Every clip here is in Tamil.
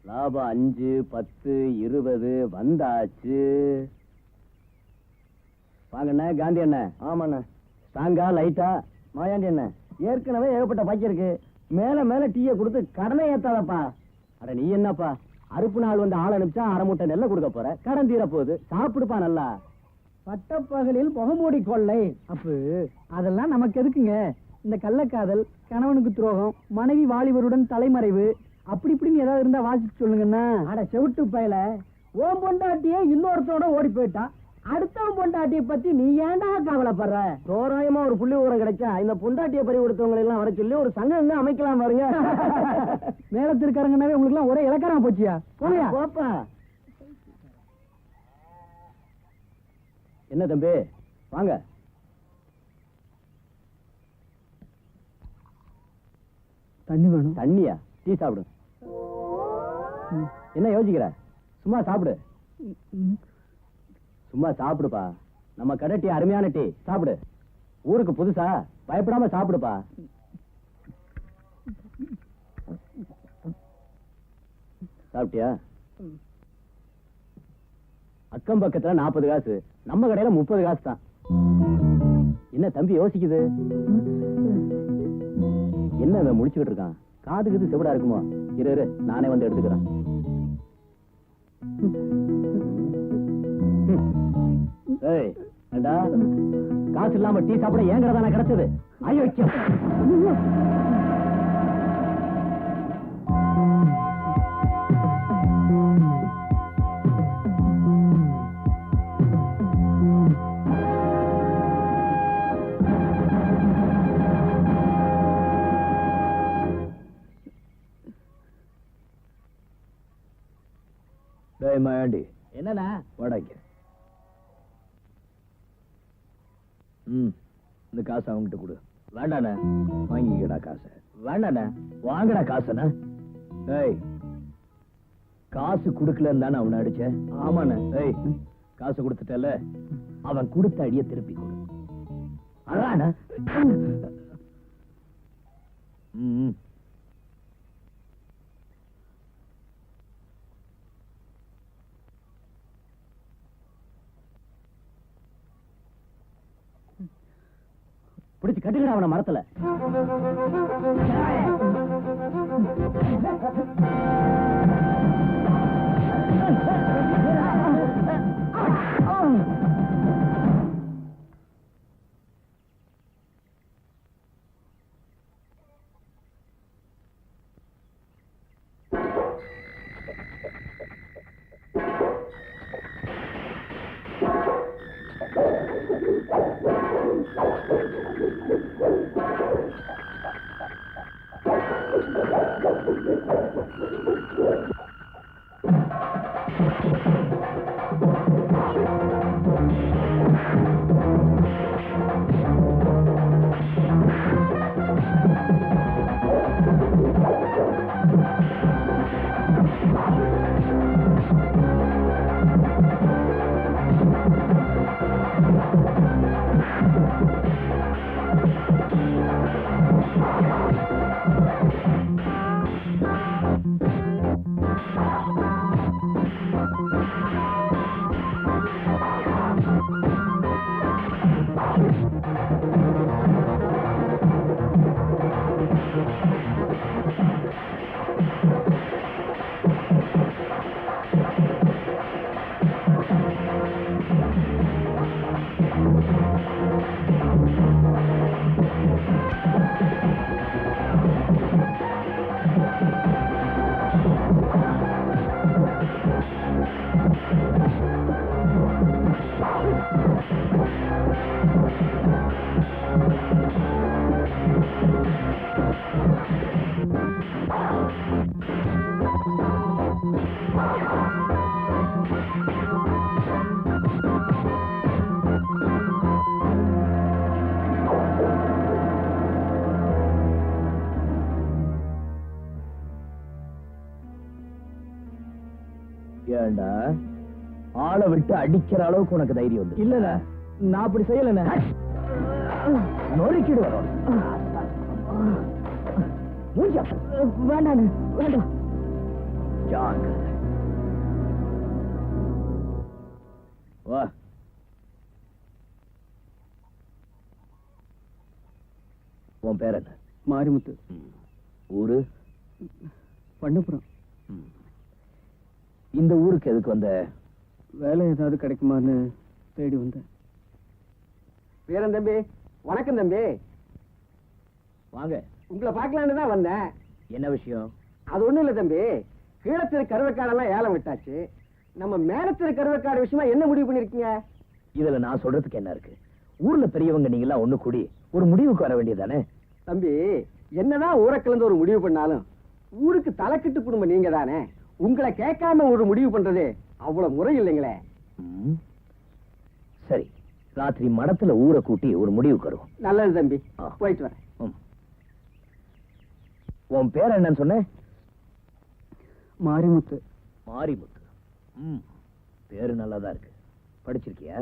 லாபம் 5, 10, 20 வந்தாச்சு. வாங்கண்ணே காந்தி அண்ணே. ஆமாண்ணே. ஸ்ட்ராங்கா லைட்டா? மாயாண்டி அண்ணே ஏற்கனவே ஏகப்பட்ட பாக்கி இருக்கு. மேல மேல டீயை கொடுத்து கடனை ஏத்தாதப்பா. அட நீ என்னப்பா அறுப்பு நாள் வந்து ஆள் அனுப்பிச்சா அரை மூட்டை நெல்லை கொடுக்க போற, கடன் தீர போகுது, சாப்பிடுப்பா நல்லா. பட்டப்பகலில் முகமூடி கொள்ளை அப்பு அதெல்லாம் நமக்கு எதுக்குங்க? இந்த கள்ளக்காதல், கணவனுக்கு துரோகம், மனைவி வாலிபருடன் தலைமறைவு, அப்படி இப்படின்னு ஏதாவது இருந்தா வாசிச்சு சொல்லுங்கண்ணா. அட செவிட்டு பயல, ஓம் பொண்டாட்டியே இன்னொருத்தோட ஓடி போயிட்டான், அடுத்தவன் பொண்டாட்டியை பத்தி நீ ஏன்டா கவலைப்படுற? தோராயமா ஒரு புள்ளி விவரம் கிடைச்சா இந்த பொண்டாட்டியை பறி கொடுத்தவங்களை எல்லாம் வர சொல்லி ஒரு சங்கம் அமைக்கலாம் பாருங்க. மேலத்திருக்காரங்கனாவே உங்களுக்கு எல்லாம் ஒரே இலக்காரமா போச்சியா? போயா போப்பா. என்ன தம்பி வாங்க. தண்ணி வேணும். தண்ணியா? டீ சாப்பிடு. என்ன யோசிக்கிற? சும்மா சாப்பிடு. சும்மா சாப்பிடுப்பா. நம்ம கடை டீ அருமையான டீ, சாப்பிடு. ஊருக்கு புதுசா, பயப்படாம சாப்பிடுப்பா. சாப்பிட்டியா? அக்கம் பக்கத்துல 40 காசு, நம்ம கடையில 30 காசு தான். என்ன தம்பி யோசிக்குது? என்ன முடிச்சுக்கிட்டு இருக்கான்? காதுக்கு செவிடா இருக்குமோ? இரு நானே வந்து எடுத்துக்கிறேன். காசு இல்லாம டீ சாப்பிட ஏங்கிறதான கிடைச்சது? அயோக்கியம். மாயாண்டி என்னண்ணா? வடக்கு இந்த காசு அவங்கிட்ட கொடு. வேண்டாண்ண, வாங்கிக்கடா காசு. வேண்டாண்ண, வாங்கடா காசுண்ணா. ஏய், காசு குடுக்கலன்னு தானே அவனை அடிச்ச? ஆமாண்ண. ஏய், காசு கொடுத்துட்டல, அவன் கொடுத்த அடிய திருப்பி கொடு. அதான பிடிச்சு கட்டுக்கடா அவன மரத்துல. ஏண்டா ஆளை விட்டு அடிக்கிற அளவுக்கு உனக்கு தைரியம் வந்து? இல்ல நான் அப்படி செய்யல. நொறுக்கிடு வரும். வேண்டாம் வேண்டாம். வா. உன் பேர் என்ன? மாரிமுத்து. ஊரு? பண்ணப்புறம். இந்த ஊருக்கு எதுக்கு வந்த? வேலை ஏதாவது கிடைக்குமான்னு தேடி வந்தேன். வீரன் தம்பி, வணக்கம் தம்பி. வாங்க. உங்களை பார்க்கலான்னு தான் வந்தேன். என்ன விஷயம்? அது ஒண்ணும் இல்ல தம்பி, கீழத்திரு கருவக்காடெல்லாம் ஏலம் விட்டாச்சு. நம்ம மேலத்திரு கருவக்காடு விஷயமா என்ன முடிவு பண்ணிருக்கீங்க? இதுல நான் சொல்றதுக்கு என்ன இருக்கு? ஊர்ல பெரியவங்க நீங்க எல்லாம் ஒண்ணு கூடி ஒரு முடிவுக்கு வர வேண்டியதானே? தம்பி, என்னதான் ஊரை கலந்து ஒரு முடிவு பண்ணாலும் ஊருக்கு தலைக்கட்டு குடும்பம் நீங்க தானே. உங்களை கேட்காம ஒரு முடிவு பண்றது அவ்வளவு முறை இல்லைங்களே. சரி, ராத்திரி மடத்துல ஊரை கூட்டி ஒரு முடிவுக்கு வருவோம். நல்லது தம்பி, போயிட்டு வரேன். உன் பேர் என்னன்னு சொன்ன? மாரிமுத்து. மாரிமுத்து. பேரு நல்லாதான் இருக்கு. படிச்சிருக்கியா?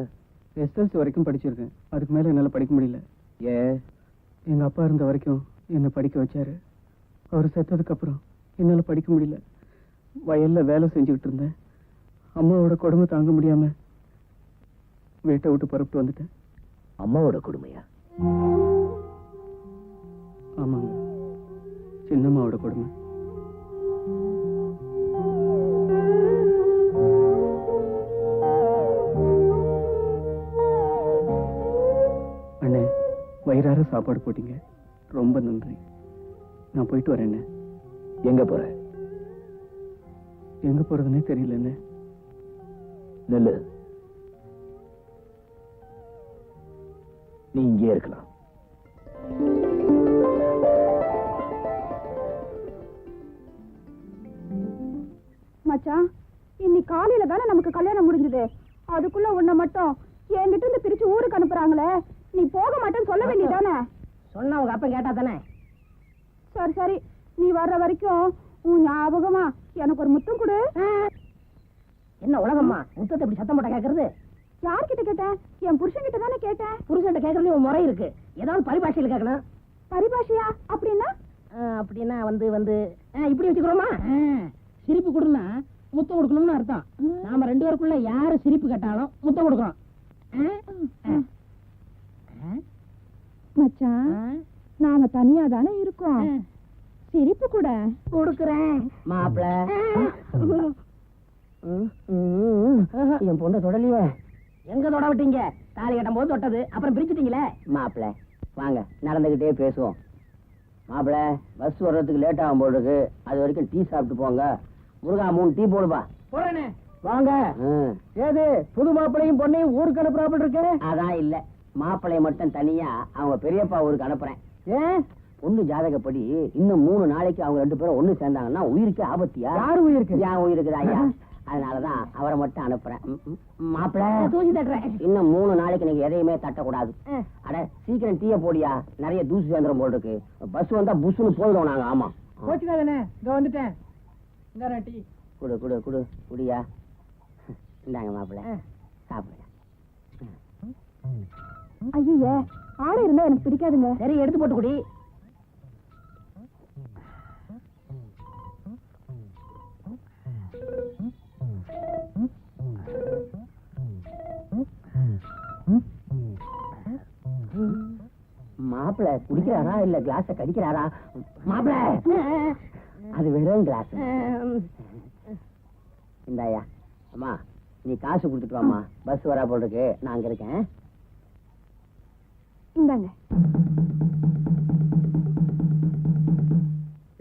SLC வரைக்கும் படிச்சிருக்கேன். அதுக்கு மேல என்னால படிக்க முடியல. ஏன்? எங்க அப்பா இருந்த வரைக்கும் என்ன படிக்க வச்சாரு. அவர் செத்ததுக்கு அப்புறம் என்னால படிக்க முடியல. வயல்ல வேலை செஞ்சுக்கிட்டு இருந்தேன். அம்மாவோட கொடுமை தாங்க முடியாம வீட்டை விட்டு புறப்பட்டு வந்துட்டேன். அம்மாவோட கொடுமையா? ஆமாங்க, சின்னம்மாவோட கொடுமை. அண்ணே, வயிறார சாப்பாடு போட்டீங்க, ரொம்ப நன்றி. நான் போயிட்டு வரேன். எங்க போற? எங்க போறதுன்னே தெரியல. என்ன நெல்லு, நீ இங்கே இருக்கலாம். மச்சான், இன்னைக்கு காலையில தானே நமக்கு கல்யாணம் முடிஞ்சது. அதுக்குள்ள உன்னை மட்டும் என்கிட்ட இருந்து பிரிச்சு ஊருக்கு அனுப்புறாங்களே, நீ போக மாட்டேன்னு சொல்ல வேண்டியதானே? சொன்னா உங்க அப்பா கேட்டா தானே. சரி சரி, நீ வர்ற வரைக்கும் உன் ஞாபகமா எனக்கு ஒரு முத்தம் கொடு. என்ன உலகம்மா, முத்தத்தை இப்படி சத்தம் போட்ட கேக்குறது? யார்கிட்ட கேட்டேன்? என் புருஷன் கிட்ட தானே கேட்டேன். புருஷன் கேக்குறது ஒரு முறை இருக்கு. ஏதாவது பரிபாஷையில கேட்கணும். பரிபாஷையா? அப்படின்னா அப்படின்னா வந்து வந்து இப்படி வச்சுக்கிறோமா? சிரிப்பு கொடுனா முத்தம் கொடுக்கணும்னு அர்த்தம். நாம 2 பேருக்குள்ள யாரு சிரிப்பு கேட்டாலும் முத்தம் கொடுக்கறோம். மச்சான், நாம தனியா தானே இருக்கோம், சிரிப்பு கூட கொடுக்கறேன். மாப்பிள என் பொண்ணை தொடலையே. எங்க தொட விட்டீங்க? தாலி கட்டும் போது தொட்டது, அப்புறம் பிரிச்சுட்டீங்களே. மாப்பிள வாங்க, நடந்துகிட்டே பேசுவோம். மாப்பிள பஸ் வர்றதுக்கு லேட் ஆகும் போல் இருக்கு, அது வரைக்கும் டீ சாப்பிட்டு போங்க. முருகா 3 டீ போடுவா. போறேனே. வாங்க. ஏது புது மாப்பிளையும் பொண்ணையும் ஊருக்கு அனுப்புறாப்புல இருக்கு? அதான் இல்ல, மாப்பிளைய மட்டும் தனியா அவங்க பெரியப்பா ஊருக்கு அனுப்புறேன். ஏன்? பொண்ணு ஜாதகப்படி இன்னும் 3 நாளைக்கு அவங்க 2 பேரும் ஒண்ணு சேர்ந்தாங்கன்னா உயிருக்கு ஆபத்தியா? யாரு உயிருக்கு? என் உயிருக்குதா ஐயா. அதனாலதான் அவரை மட்டும் அனுப்புறேன். மாப்பிள தூசி தட்டுறேன். இன்னும் 3 நாளைக்கு நீங்க எதையுமே தட்டக்கூடாது. அட சீக்கிரம் டீய போடியா, நிறைய தூசி சேர்ந்துரும் போல் இருக்கு. பஸ் வந்தா புஷ்னு போயிடும் நாங்க. ஆமா போச்சுக்காதனே, இங்க வந்துட்டேன். இந்த டீ குடு குடு குடு குடியா. இந்தாங்க மாப்பிள சாப்பிடுங்க. ஐயே, ஆளு இருந்தா எனக்கு பிடிக்காதுங்க. சரி, எடுத்து போட்டு குடி. மாப்பிள குடிக்கிறாரா இல்ல கிளாஸ கடிக்கிறாரா? மாப்பிள அது வெறும் கிளாஸ். இந்தாயா. அம்மா நீ காசு கொடுத்துட்டு வாமா, பஸ் வரா போல் இருக்கு, நான் அங்க இருக்கேன். இந்தாங்க.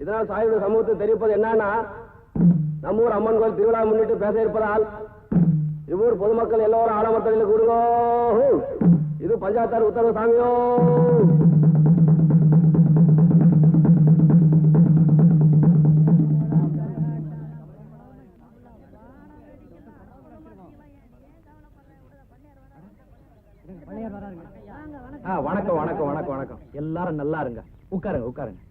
இதனால் சாயுடைய சமூகத்துக்கு தெரிவிப்பது என்னன்னா, நம்ம ஊர் அம்மன் கோயில் திருவிழா முன்னிட்டு பேச இருப்பதால் இவ்வூர் பொதுமக்கள் எல்லோரும் ஆலமரத்தில் கூடுங்கோ. இது பஞ்சாயத்தார் உத்தரவு சாமியோ. வணக்கம் வணக்கம் வணக்கம் வணக்கம். எல்லாரும் நல்லா இருங்க, உட்காருங்க உட்காருங்க.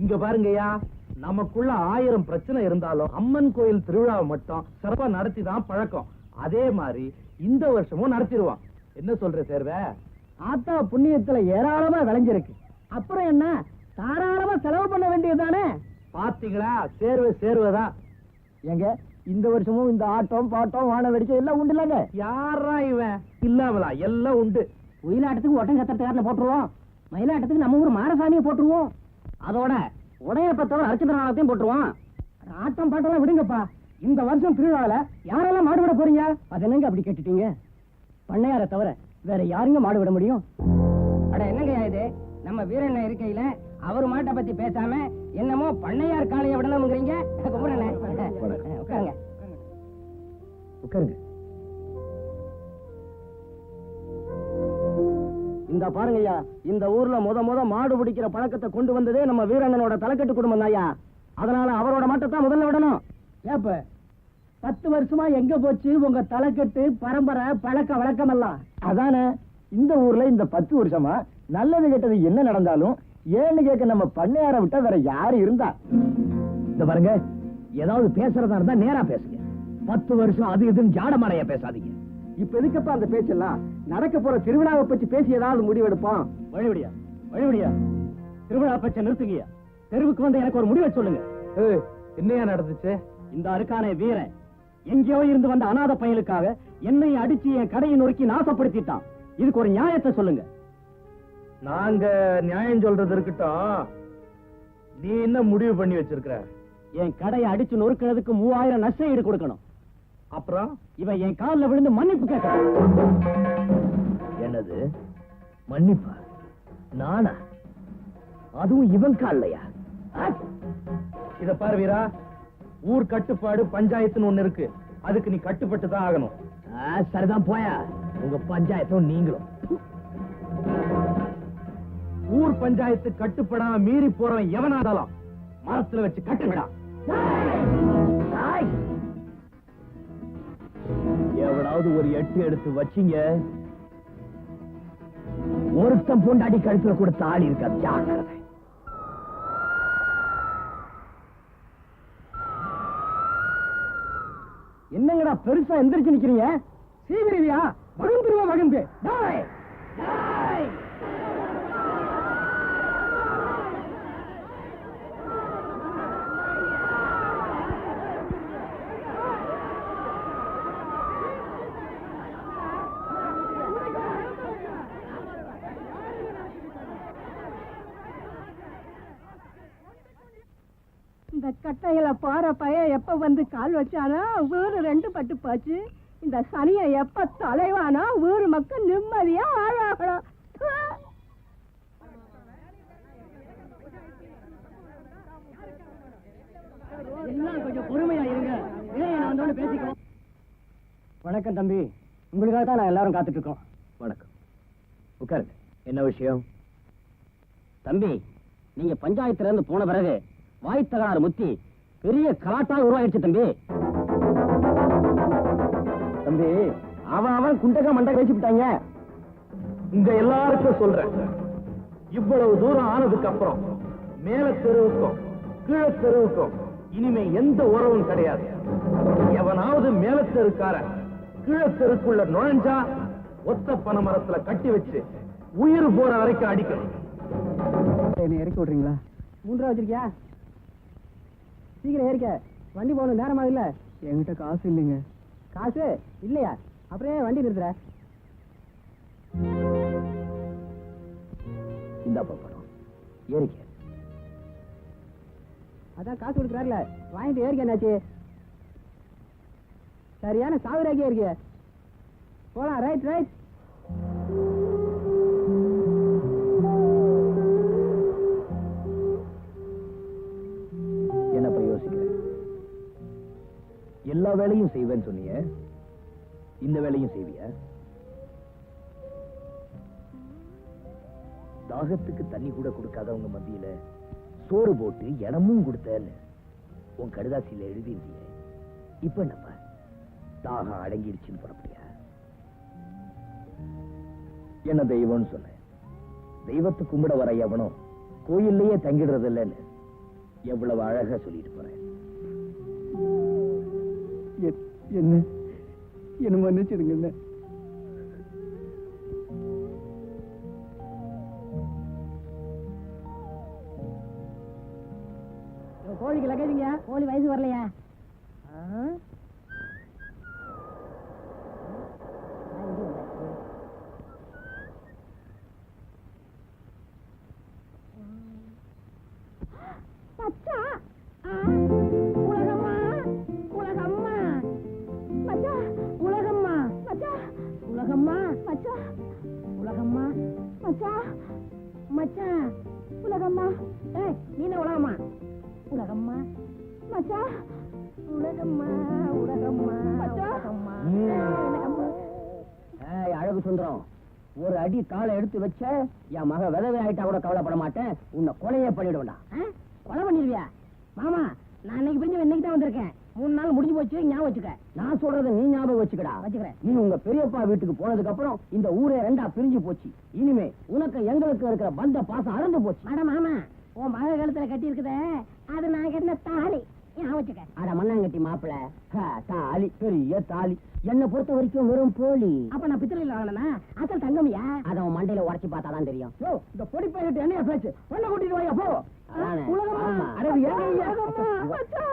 இங்க பாருங்கய்யா, நமக்குள்ள 1000 பிரச்சனை இருந்தாலும் அம்மன் கோயில் திருவிழாவை மட்டும் சிறப்பா நடத்தி தான் பழக்கம். அதே மாதிரி இந்த வருஷமும் நடத்திடுவான். என்ன சொல்ற சேர்வ? ஆத்தா புண்ணியத்துல ஏராளமா விளைஞ்சிருக்கு. அப்புறம் என்ன, தாராளமா செலவு பண்ண வேண்டியதுதானே? பாத்தீங்களா, சேர்வதான். எங்க இந்த வருஷமும் இந்த ஆட்டம் பாட்டம் வான வெடிச்சு எல்லாம் உண்டு இல்லங்க? யாரா இவன் இல்லாமலா? எல்லாம் உண்டு. ஒயிலாட்டத்துக்கு ஒட்டம் சத்திரத்துக்காரனை போட்டுருவோம், மயிலாட்டத்துக்கு நம்ம ஊர் மாரசாமியை போட்டுருவோம், அதோட உடையப்பத்தவர் அர்ச்சந்திரநாதத்தையும் போட்டுருவோம். ஆட்டம் பாட்டெல்லாம் விடுங்கப்பா. இந்த வருஷம் திருவிழால யாரெல்லாம் மாடு விட போறீங்க? அது என்னங்க அப்படி கேட்டுட்டீங்க? பண்ணையார தவிர வேற யாருங்க மாடு விட முடியும்? அட என்னங்க இது, நம்ம வீரண்ண இருக்கையில அவர் மாட்டை பத்தி பேசாம என்னமோ பண்ணையார் காளைய விடணும்ங்கிறீங்க. உட்காருங்க உட்காருங்க. இந்த பாருங்கய்யா, இந்த ஊர்ல முத மாடு பிடிக்கிற பழக்கத்தை கொண்டு வந்ததே நம்ம வீரண்ணனோட தலைக்கட்டு குடும்பம் தாயா. அதனால அவரோட மாட்டத்தான் முதல்ல விடணும். ஏப்ப 10 வருஷமா எங்க போச்சு உங்க தலைக்கட்டு பரம்பரை பழக்க வழக்கம் எல்லாம்? அதானே, இந்த ஊர்ல இந்த 10 வருஷமா நல்லது கெட்டது என்ன நடந்தாலும் ஏன்னு கேட்க நம்ம பண்ணையார விட்டா வேற யாரு இருந்தா? இந்த பாருங்க, ஏதாவது பேசுறதா இருந்தா நேரா பேசுங்க. 10 வருஷம் அது இதுன்னு ஜாடமாடையா பேசாதீங்க. இப்ப எதுக்கப்பா அந்த பேச்செல்லாம்? நடக்க போற திருவிழாவை பற்றி பேசி ஏதாவது முடிவெடுப்போம். வழிபடியா திருவிழா பச்சை நிறுத்துங்கயா. தெருவுக்கு வந்து எனக்கு ஒரு முடிவை சொல்லுங்க. என்னையா நடந்துச்சு? இந்த அருக்கானே வீரன் எங்கேயோ இருந்து வந்த அநாத பயலுக்காக என்னை அடிச்சு என் கடையை நொறுக்கி நாசப்படுத்திட்டான். இதுக்கு ஒரு நியாயத்தை சொல்லுங்க. நாங்க நியாயம் சொல்றது இருக்கட்டும், நீ என்ன முடிவு பண்ணி வச்சிருக்கிற? என் கடையை அடிச்சு நொறுக்கிறதுக்கு 3000 நஷ்ட ஈடு கொடுக்கணும். அப்புறம் இவன் என் காலில் விழுந்து மன்னிப்பு கேட்கணும். என்னது மன்னிப்பா? நானா? அதுவும் இவன் காலையா? இத பாரு வீரா, ஊர் கட்டுப்பாடு பஞ்சாயத்துன்னு ஒண்ணு இருக்கு, அதுக்கு நீ கட்டுப்பட்டு தான் ஆகணும். சரிதான் போயா, உங்க பஞ்சாயத்தும் நீங்களும். ஊர் பஞ்சாயத்து கட்டுப்படாம மீறி போறவன் எவனா இருந்தாலும் மரத்துல வச்சு கட்டுவிடா. எவனாவது ஒரு 8 எடுத்து வச்சீங்க, ஒருத்தம் பொண்டாடி கழுத்துல கூட தாலி இருக்கா, ஜாக்கிரதை. என்னங்கடா பெருசா எந்திரிச்சு நிக்கிறீங்க? சீவிரியா? மகன் மகன் இந்த கட்டையில போற பையன் எப்ப வந்து கால் வச்சானோ ஊரு 2 பட்டு போச்சு. இந்த சனியை எப்ப தொலைவானோ ஊரு மக்கள் நிம்மதியா வாழாகணும். எல்லாம் கொஞ்சம் பொறுமையா இருங்க. வந்தோன்னு பேசிக்கோ. வணக்கம் தம்பி, உங்களுக்காக தான் நான் எல்லாரும் காத்துட்டு இருக்கோம். வணக்கம், உட்காருங்க. என்ன விஷயம்? தம்பி, நீங்க பஞ்சாயத்துல இருந்து போன பிறகு வாய் தகராறு முத்தி பெரிய கலாட்டா உருவாயிடுச்சு தம்பி. தம்பி, அவன் குண்டக மண்டை கழிச்சு விட்டாங்க. உங்க எல்லாருக்கும் சொல்றேன், இவ்வளவு தூரம் ஆனதுக்கு அப்புறம் மேல தெருவுக்கும் கீழ தெருவுக்கும் இனிமே எந்த உறவும் கிடையாது. எவனாவது மேல தெருக்காரன் கீழ தெருக்குள்ள நுழைஞ்சா ஒத்த பனை மரத்துல கட்டி வச்சு உயிர் போற வரைக்கும் அடிக்கணும். என்ன இறக்கி விடுறீங்களா? 3 ரூபா வச்சிருக்கியா? சீக்கிரம் ஏறிக்க, வண்டி போகணும், நேரமா இல்ல. என்கிட்ட காசு இல்லைங்க. காசு இல்லையா? அப்புறம் ஏன் வண்டி நிறுத்துற? இந்த பக்கம் ஏறிக்க. அதான் காசு கொடுக்குறாருல, வாங்கிட்டு ஏறிக்க. என்னாச்சு? சரியான சாகுராக்கே இருக்கிய. போலாம். Right right. என்னப்ப யோசிக்கிறேன்? எல்லா வேலையும் செய்வேன்னு சொன்னீங்க, இந்த வேலையும் செய்வியா? தாகத்துக்கு தண்ணி கூட கொடுக்காதவங்க மத்தியில சோறு போட்டு இடமும் கொடுத்தேன்னு உன் கடுதாசியில எழுதிருந்தீங்க. இப்ப என்னப்பா தாகம் அடங்கிடுச்சுன்னு புறப்படியா? என்ன தெய்வம்னு சொன்னேன். தெய்வத்தை கும்பிட வர எவனும் கோயில்லையே தங்கிடுறது இல்லைன்னு எவ்வளவு அழகா சொல்லிட்டு போறேன். என்ன மன்னிச்சிடுங்க. கோழிக்கு லக்கேஜிங்க. கோழி வயசு வரலையா? மச்சா, உலகம்மா, உலகம்மா, மச்சா, உலகம்மா, மச்சா, உலகம்மா, மச்சா, உலகம்மா, மச்சா, மச்சா, உலகம்மா. ஏய், நீ என்ன உலகம்மா? உலகம்மா, மச்சா, உலகம்மா, உலகம்மா, மச்சா, உலகம்மா. அழகு சுந்தரம், ஒரு அடி காலை எடுத்து வச்ச என் மக விதவை ஆயிட்டா கூட கவலைப்பட மாட்டேன். உன்னை கொலையே பண்ணிடுவேண்டா. கொலை பண்ணிருவியா? மாமா, நான் இன்னைக்கு பிரிஞ்சு இன்னைக்கு தான் வந்திருக்கேன். 3 நாள் முடிஞ்சு போச்சு, ஞாபகம் வச்சுக்க. நான் சொல்றதை நீ ஞாபகம் வச்சுக்கடா. வச்சுக்கிறேன். நீ உங்க பெரியப்பா வீட்டுக்கு போனதுக்கு அப்புறம் இந்த ஊரே 2ஆ பிரிஞ்சு போச்சு. இனிமே உனக்கு எங்களுக்கு இருக்கிற பந்த பாசம் அறந்து போச்சு. அட மாமா, உன் மக கழுத்துல கட்டி இருக்குதே, அது நான் கட்டின தாலி. ஞாபகம் வச்சுக்க. அட மண்ணாங்கட்டி மாப்பிள, தாலி, பெரிய தாலி. என்னை பொறுத்த வரைக்கும் வெறும் போலி. அப்ப நான் பித்தளையில் வாங்கினா அசல் தங்கமியா? அத உன் மண்டையில உடைச்சு பார்த்தாதான் தெரியும். இந்த பொடி பையன் என்னையா பேச்சு? பொண்ணை கூட்டிட்டு வாயா போ. அதானே. உலகம்மா. ஆமா. அட, ஏங்க ஐயா? மச்சா,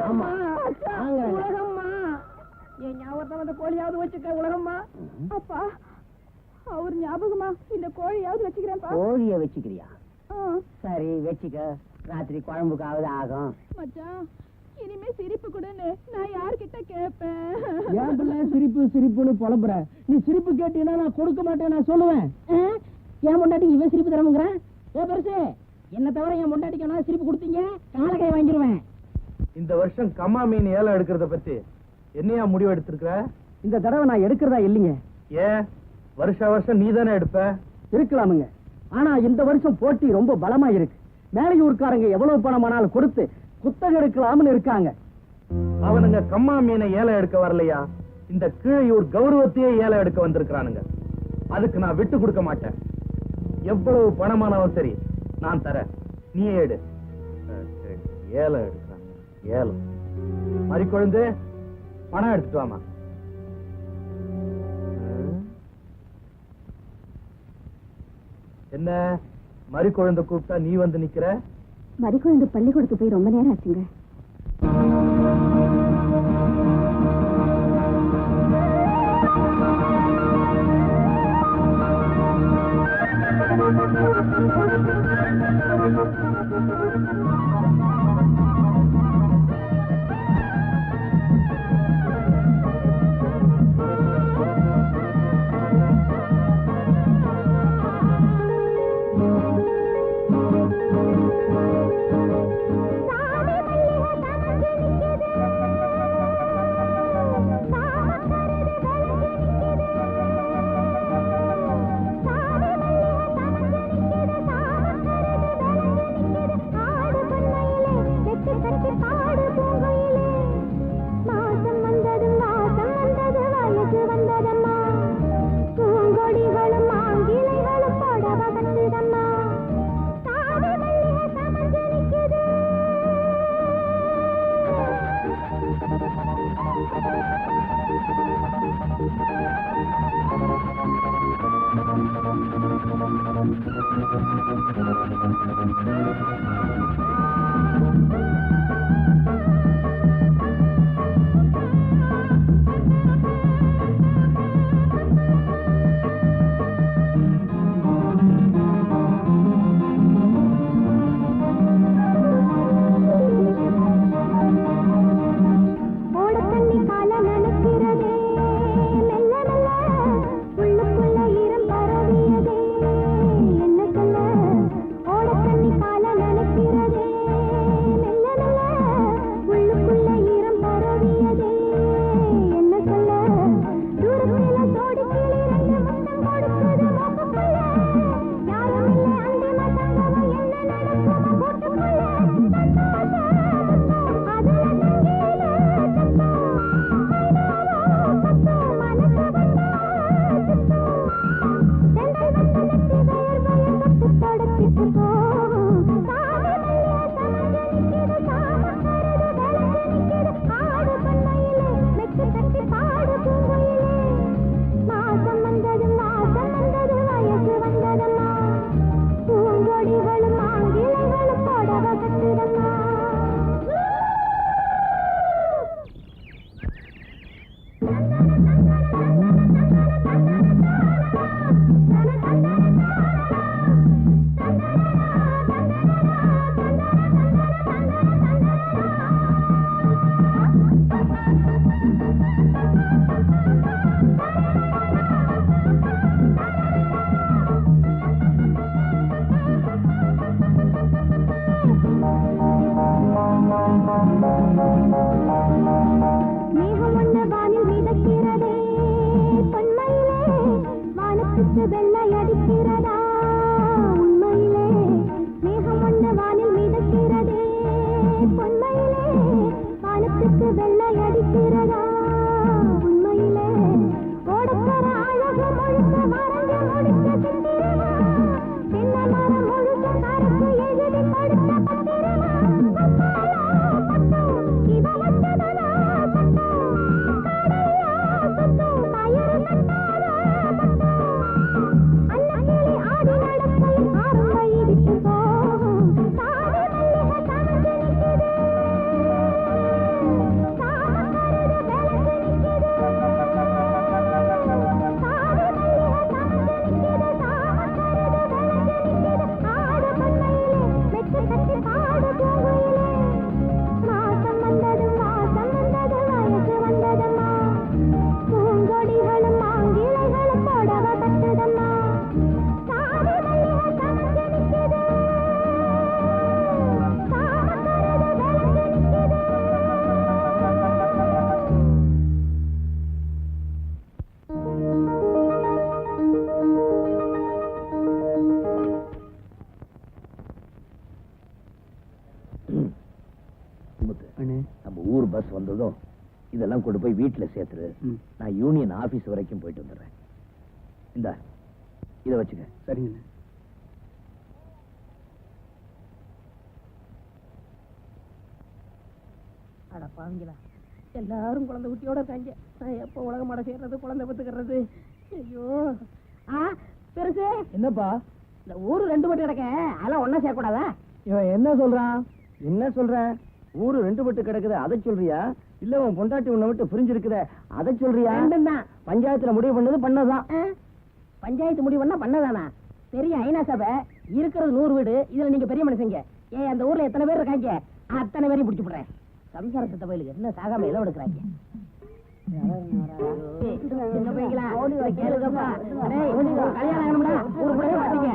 ஆமா. மச்சா, வாங்க. உலகம்மா. என் ஞாபகத்தை வந்து கோழியாவது வச்சுக்க. உலகம்மா. அப்பா, அவர் ஞாபகமா இந்த கோழியாவது வச்சுக்கிறேன்ப்பா. கோழிய வச்சுக்கிறியா? ஆ. சரி, வச்சுக்க. ராத்திரி குழம்புக்காவது ஆகும். மச்சான், இனிமே சிரிப்பு கூடன்னு நான் யார்கிட்ட கேட்பேன்? ஏன் பிள்ளை சிரிப்பு சிரிப்புன்னு புலம்புற? நீ சிரிப்பு கேட்டீங்கன்னா நான் கொடுக்க மாட்டேன், நான் சொல்லுவேன். என் பொண்டாட்டிக்கு இவன் சிரிப்பு தரமுங்கிறான். ஏ பெருசு, என்ன தவிர என் பொண்டாட்டிக்கு நான் சிரிப்பு கொடுத்தீங்க, காலக்கை வாங்கிடுவேன். இந்த வருஷம் கம்மா மீன் ஏலம் எடுக்கிறத பத்தி என்னையா முடிவு எடுத்திருக்கிற? இந்த தடவை நான் எடுக்கிறதா இல்லைங்க. ஏன் வருஷம் நீ தானே எடுப்ப? இருக்கலாமுங்க. ஆனா இந்த வருஷம் போட்டி ரொம்ப பலமா இருக்கு. மேலையூர்காரங்க எவ்வளவு பணமானாலும் கொடுத்து குத்தகை எடுக்கலாம்னு இருக்காங்க. அவனுங்க கம்மா மீனை ஏலம் எடுக்க வரலையா, இந்த கீழையூர் கௌரவத்தையே ஏலம் எடுக்க வந்திருக்கிறானுங்க. அதுக்கு நான் விட்டு கொடுக்க மாட்டேன். எவ்வளவு பணமானாலும் சரி நான் தரேன், நீயே எடு. ஏலம் எடுக்கிறாங்க, ஏலம். மறிக்குழந்து, பணம் எடுத்துட்டு வாமா. என்ன மறிக்குழந்தை கூப்பிட்டா நீ வந்து நிக்கிற? மறிக்குழந்து பள்ளிக்கூடத்துக்கு போய் ரொம்ப நேரம் ஆச்சுங்க. பொன்மையிலே வானத்துக்கு வெள்ளை அடிக்கிறதா உண்மையிலே ஓடக்கர அழகு முழுக்க மறந்து முடிக்க சித்திரமா சின்ன மரம் முழுக்க கருப்பு எழுதி கொடுத்த பத்திரமா இவ வச்சதனா கடலையா சுத்தும் கயிறு கட்டாதா அன்னக்கிளி ஆடி நடக்கையில் ஆறும் கை விட்டு போகும் சாதி மல்லிகை தவழ்ந்து நிற்குது சாமக்கருது விளக்கு நிற்குது சாதி மல்லிகை தவழ்ந்து நிற்குது சாமக்கருது விளக்கு நிற்குது ஆடு பொன்மையிலே மெச்சு கட்டி பாடு பூங்குயிலே வாசம் வந்தது வயசு வந்ததம்மா பூங்கொடிகளும் மாங்கிளைகளும் புடவ கட்டுதம்மா சாதி மல்லிகை தவழ்ந்து நிற்குது சாமக்கருது விளக்கு நிற்குது நம்ம ஊர் பஸ் வந்ததும் இதெல்லாம் கொண்டு போய் வீட்டுல சேர்த்துரு. நான் யூனியன் ஆபீஸ் வரைக்கும் போயிட்டு வந்துடுறேன். இந்த இதை வச்சுக்க. சரிங்க. அட பாவிங்களா, எல்லாரும் குழந்தை குட்டியோட இருக்காங்க. நான் எப்போ உலக மடை சேர்றது, குழந்தை பத்துக்கிறது? ஐயோ. பெருசு என்னப்பா இந்த ஊரு ரெண்டு மட்டும் கிடக்க, அதெல்லாம் ஒன்னா சேர்க்கூடாதா? இவன் என்ன சொல்றான்? என்ன சொல்ற? ஊரு ரெண்டு பட்டு கிடக்குது, அதை சொல்றியா? இல்ல உன் பொண்டாட்டி உன்னை விட்டு பிரிஞ்சிருக்குத, அதை சொல்றியா? ரெண்டும் தான். பஞ்சாயத்துல முடிவு பண்ணது பண்ணதான். பஞ்சாயத்து முடிவு பண்ணா பண்ணதானா? பெரிய ஐநா சபை இருக்கிறது 100 வீடு. இதுல நீங்க பெரிய மனுஷங்க. ஏன் அந்த ஊர்ல எத்தனை பேர் இருக்காங்க? அத்தனை பேரையும் பிடிச்சு போடுறேன். சம்சார சத்த பயிலுக்கு என்ன சாகாம எல்லாம் எடுக்கிறாங்க. சின்ன பையங்களா, இதை கேளுங்கப்பா. டேய், கல்யாணம் ஆகணும்டா, ஊருக்குள்ளே மாட்டீங்க.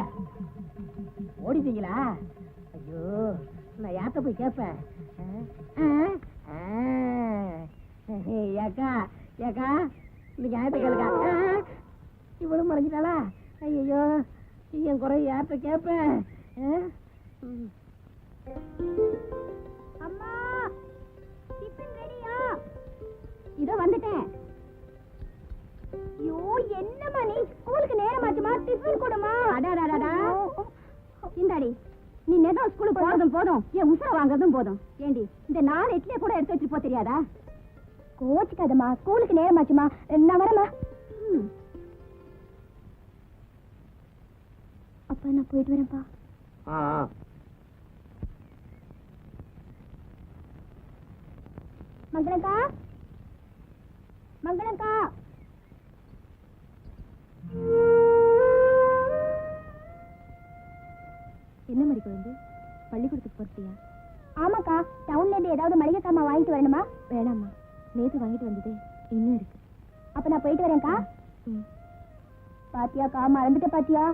ஓடிட்டீங்களா? ஐயோ, நான் யார்கிட்ட போய் கேட்பேன்? ஏக்கா ஏக்கா, இன்னைக்கு யார்கிட்ட கேளுக்கா? இவளும் மறைஞ்சிட்டாளா? ஐயோ, என் குறை யார்கிட்ட கேட்பேன்? அம்மா டிஃபன் ரெடியா? இதோ வந்துட்டேன். ஐயோ, என்னம்மா நீ ஸ்கூலுக்கு நேரமாச்சுமா? டிஃபன் கொடுமா. அடாடாடா, இந்தாடி, நீ நேரம் ஸ்கூலுக்கு போறதும் போதும், என் உசுர வாங்குறதும் போதும். ஏண்டி, இந்த 4 இட்லியை கூட எடுத்து வச்சுட்டு போ தெரியாதா? கோச்சுக்காதம்மா, ஸ்கூலுக்கு நேரமாச்சுமா. நான் வரமா? அப்பா நான் போயிட்டு வரேன்ப்பா. மங்களக்கா, மங்களக்கா. என்ன மாதிரி குழந்தை, பள்ளிக்கூடத்துக்கு போறியா? ஆமாக்கா, டவுன்ல இருந்து ஏதாவது மளிகை சாமா வாங்கிட்டு வரணுமா? வேணாம்மா, நேத்து வாங்கிட்டு வந்தது இன்னும் இருக்கு. அப்ப நான் போயிட்டு வரேன்க்கா. பாத்தியாக்கா, மறந்துட்ட பாத்தியா?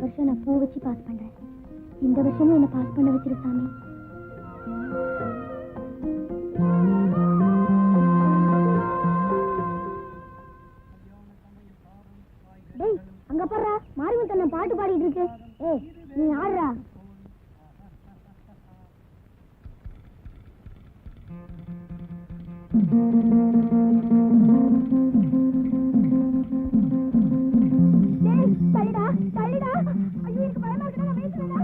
வருஷம் நான் பூ வச்சு பாஸ் பண்றேன். இந்த வருஷமும் என்ன பாஸ் பண்ண வச்சிரு சாமி. டேய், அங்க பாரு, மாரிமுத்தண்ணன் பாட்டு பாடிட்டு இருக்கு. ஏய், நீ ஆடுறா. தள்ளிடா தள்ளிடா. ஐயோ, எனக்கு பயமா இருக்குடா, நான் பேசுறேன்டா.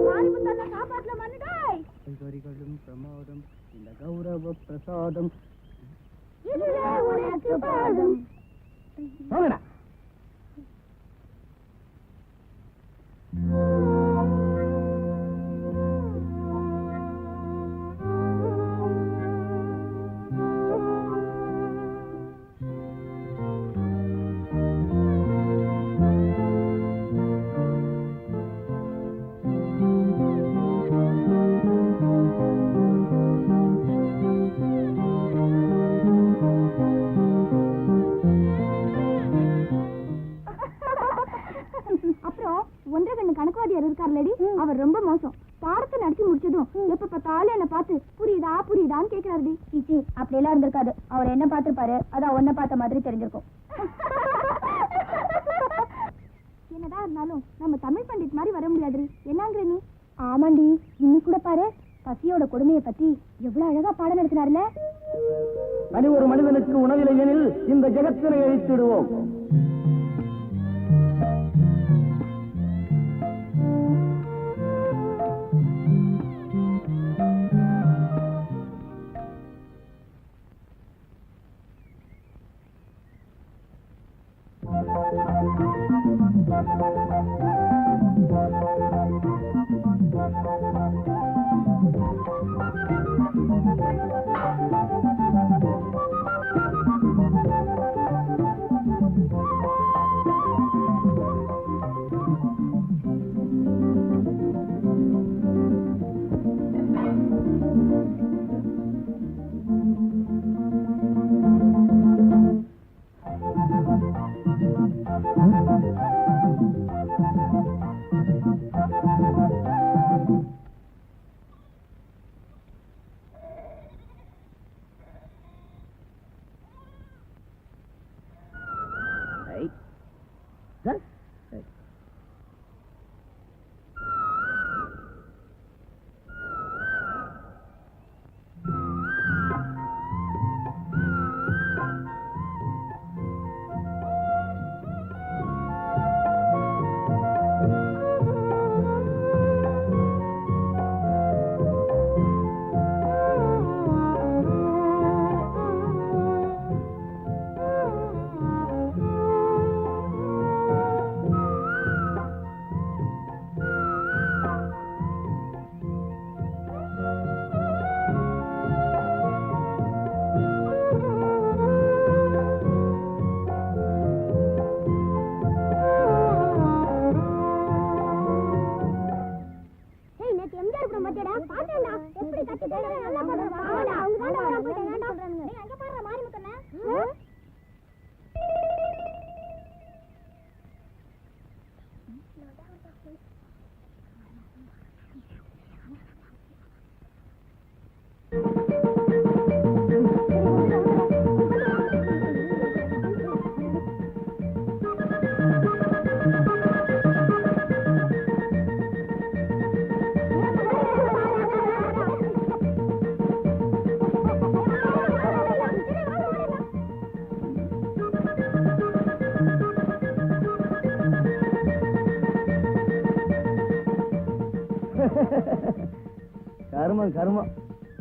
மாரிமுத்தண்ணன் காப்பாத்துல மன்னுடாய். பிரமாதம் இந்த கௌரவ பிரசாதம் இதுவே உனக்கு பாதம். போங்கடா. இருந்தாலும் ஒன்றரை கண்ணு கணக்குவாதியார் இருக்காருலடி, அவர் ரொம்ப மோசம். பாடத்தை நடத்தி முடிச்சதும் எப்ப பார்த்தாலும் என்ன பார்த்து புரியுதா புரியுதான்னு கேக்குறாருடி. சீச்சி, அப்படி எல்லாம் இருந்திருக்காது. அவர் என்ன பார்த்திருப்பாரு, அதான் ஒன்ன பார்த்த மாதிரி தெரிஞ்சிருக்கும். என்னதான் இருந்தாலும் நம்ம தமிழ் பண்டிட் மாதிரி வர முடியாதுடி. என்னங்கிற நீ? ஆமாண்டி, இன்னி கூட பாரு பசியோட கொடுமையை பத்தி எவ்வளவு அழகா பாடம் நடத்தினார்ல. தனி ஒரு மனிதனுக்கு உணவில்லை எனில் இந்த ஜெகத்தினை அழித்திடுவோம். கருமம் கருமம்,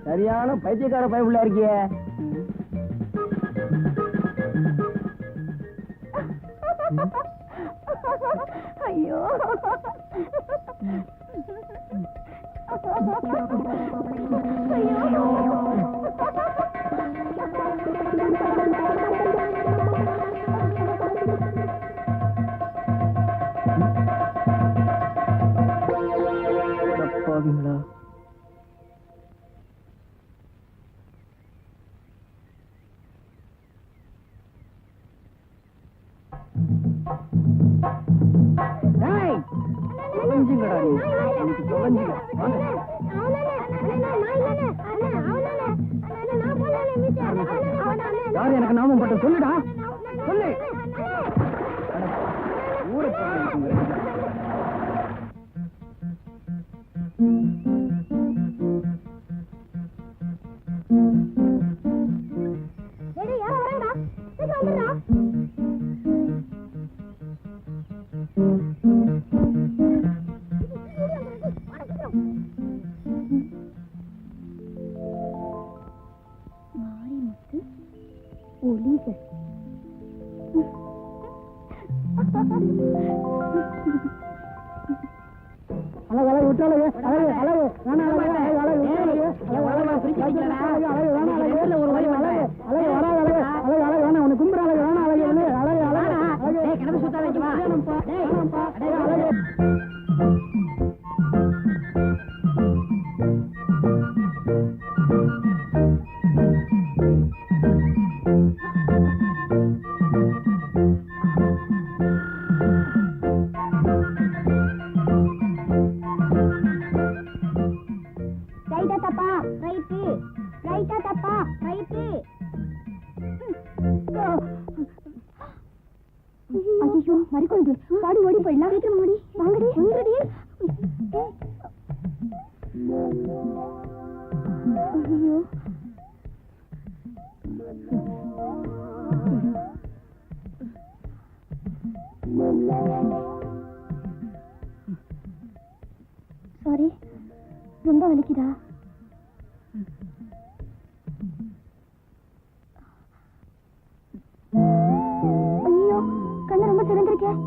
சரியான பைத்தியக்கார பயப்புள்ள இருக்கிய. ஐயோ, தப்பாவீங்களா? தொலைஞ்சுங்கடா நீ, இன்னைக்கு தொலைஞ்சுங்க. வாங்க. யார் எனக்கு நாமம் பட்ட சொல்லுடா, சொல்லு. ஊரை போடுங்க. மாரிமுத்து ஒளிக அழகு அழகு விட்டாலே அழகு அழகு வேணா அழகு அழகு அழகு விட்டாலே ஒரு வழி அழகு அழகு வராது அழகு அழகு அழகு வேணா உனக்கு கும்புற அழகு வேணா அழகு அழகு அழகு அழகு கிணறு சுத்தாதீங்கப்பா அழகு. சீக்கிரம் ஓடி வாங்கடி வாங்கடி. ஐயோ சாரி, ரொம்ப வலிக்குதா? ஐயோ கண்ணு ரொம்ப திறந்திருக்கேன்.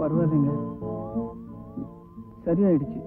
பரவாயில்லைங்க, சரியாயிடுச்சு.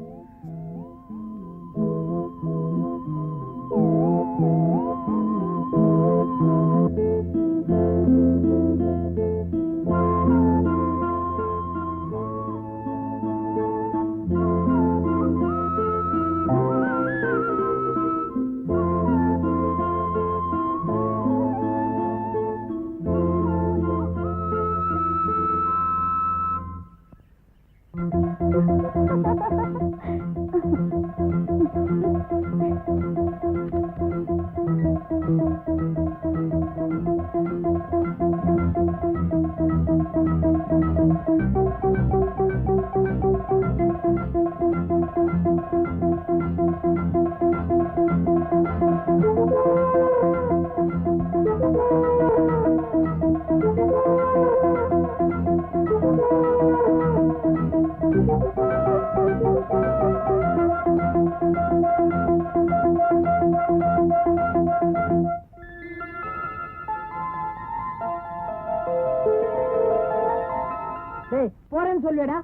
போறேன்னு சொல்லுடா,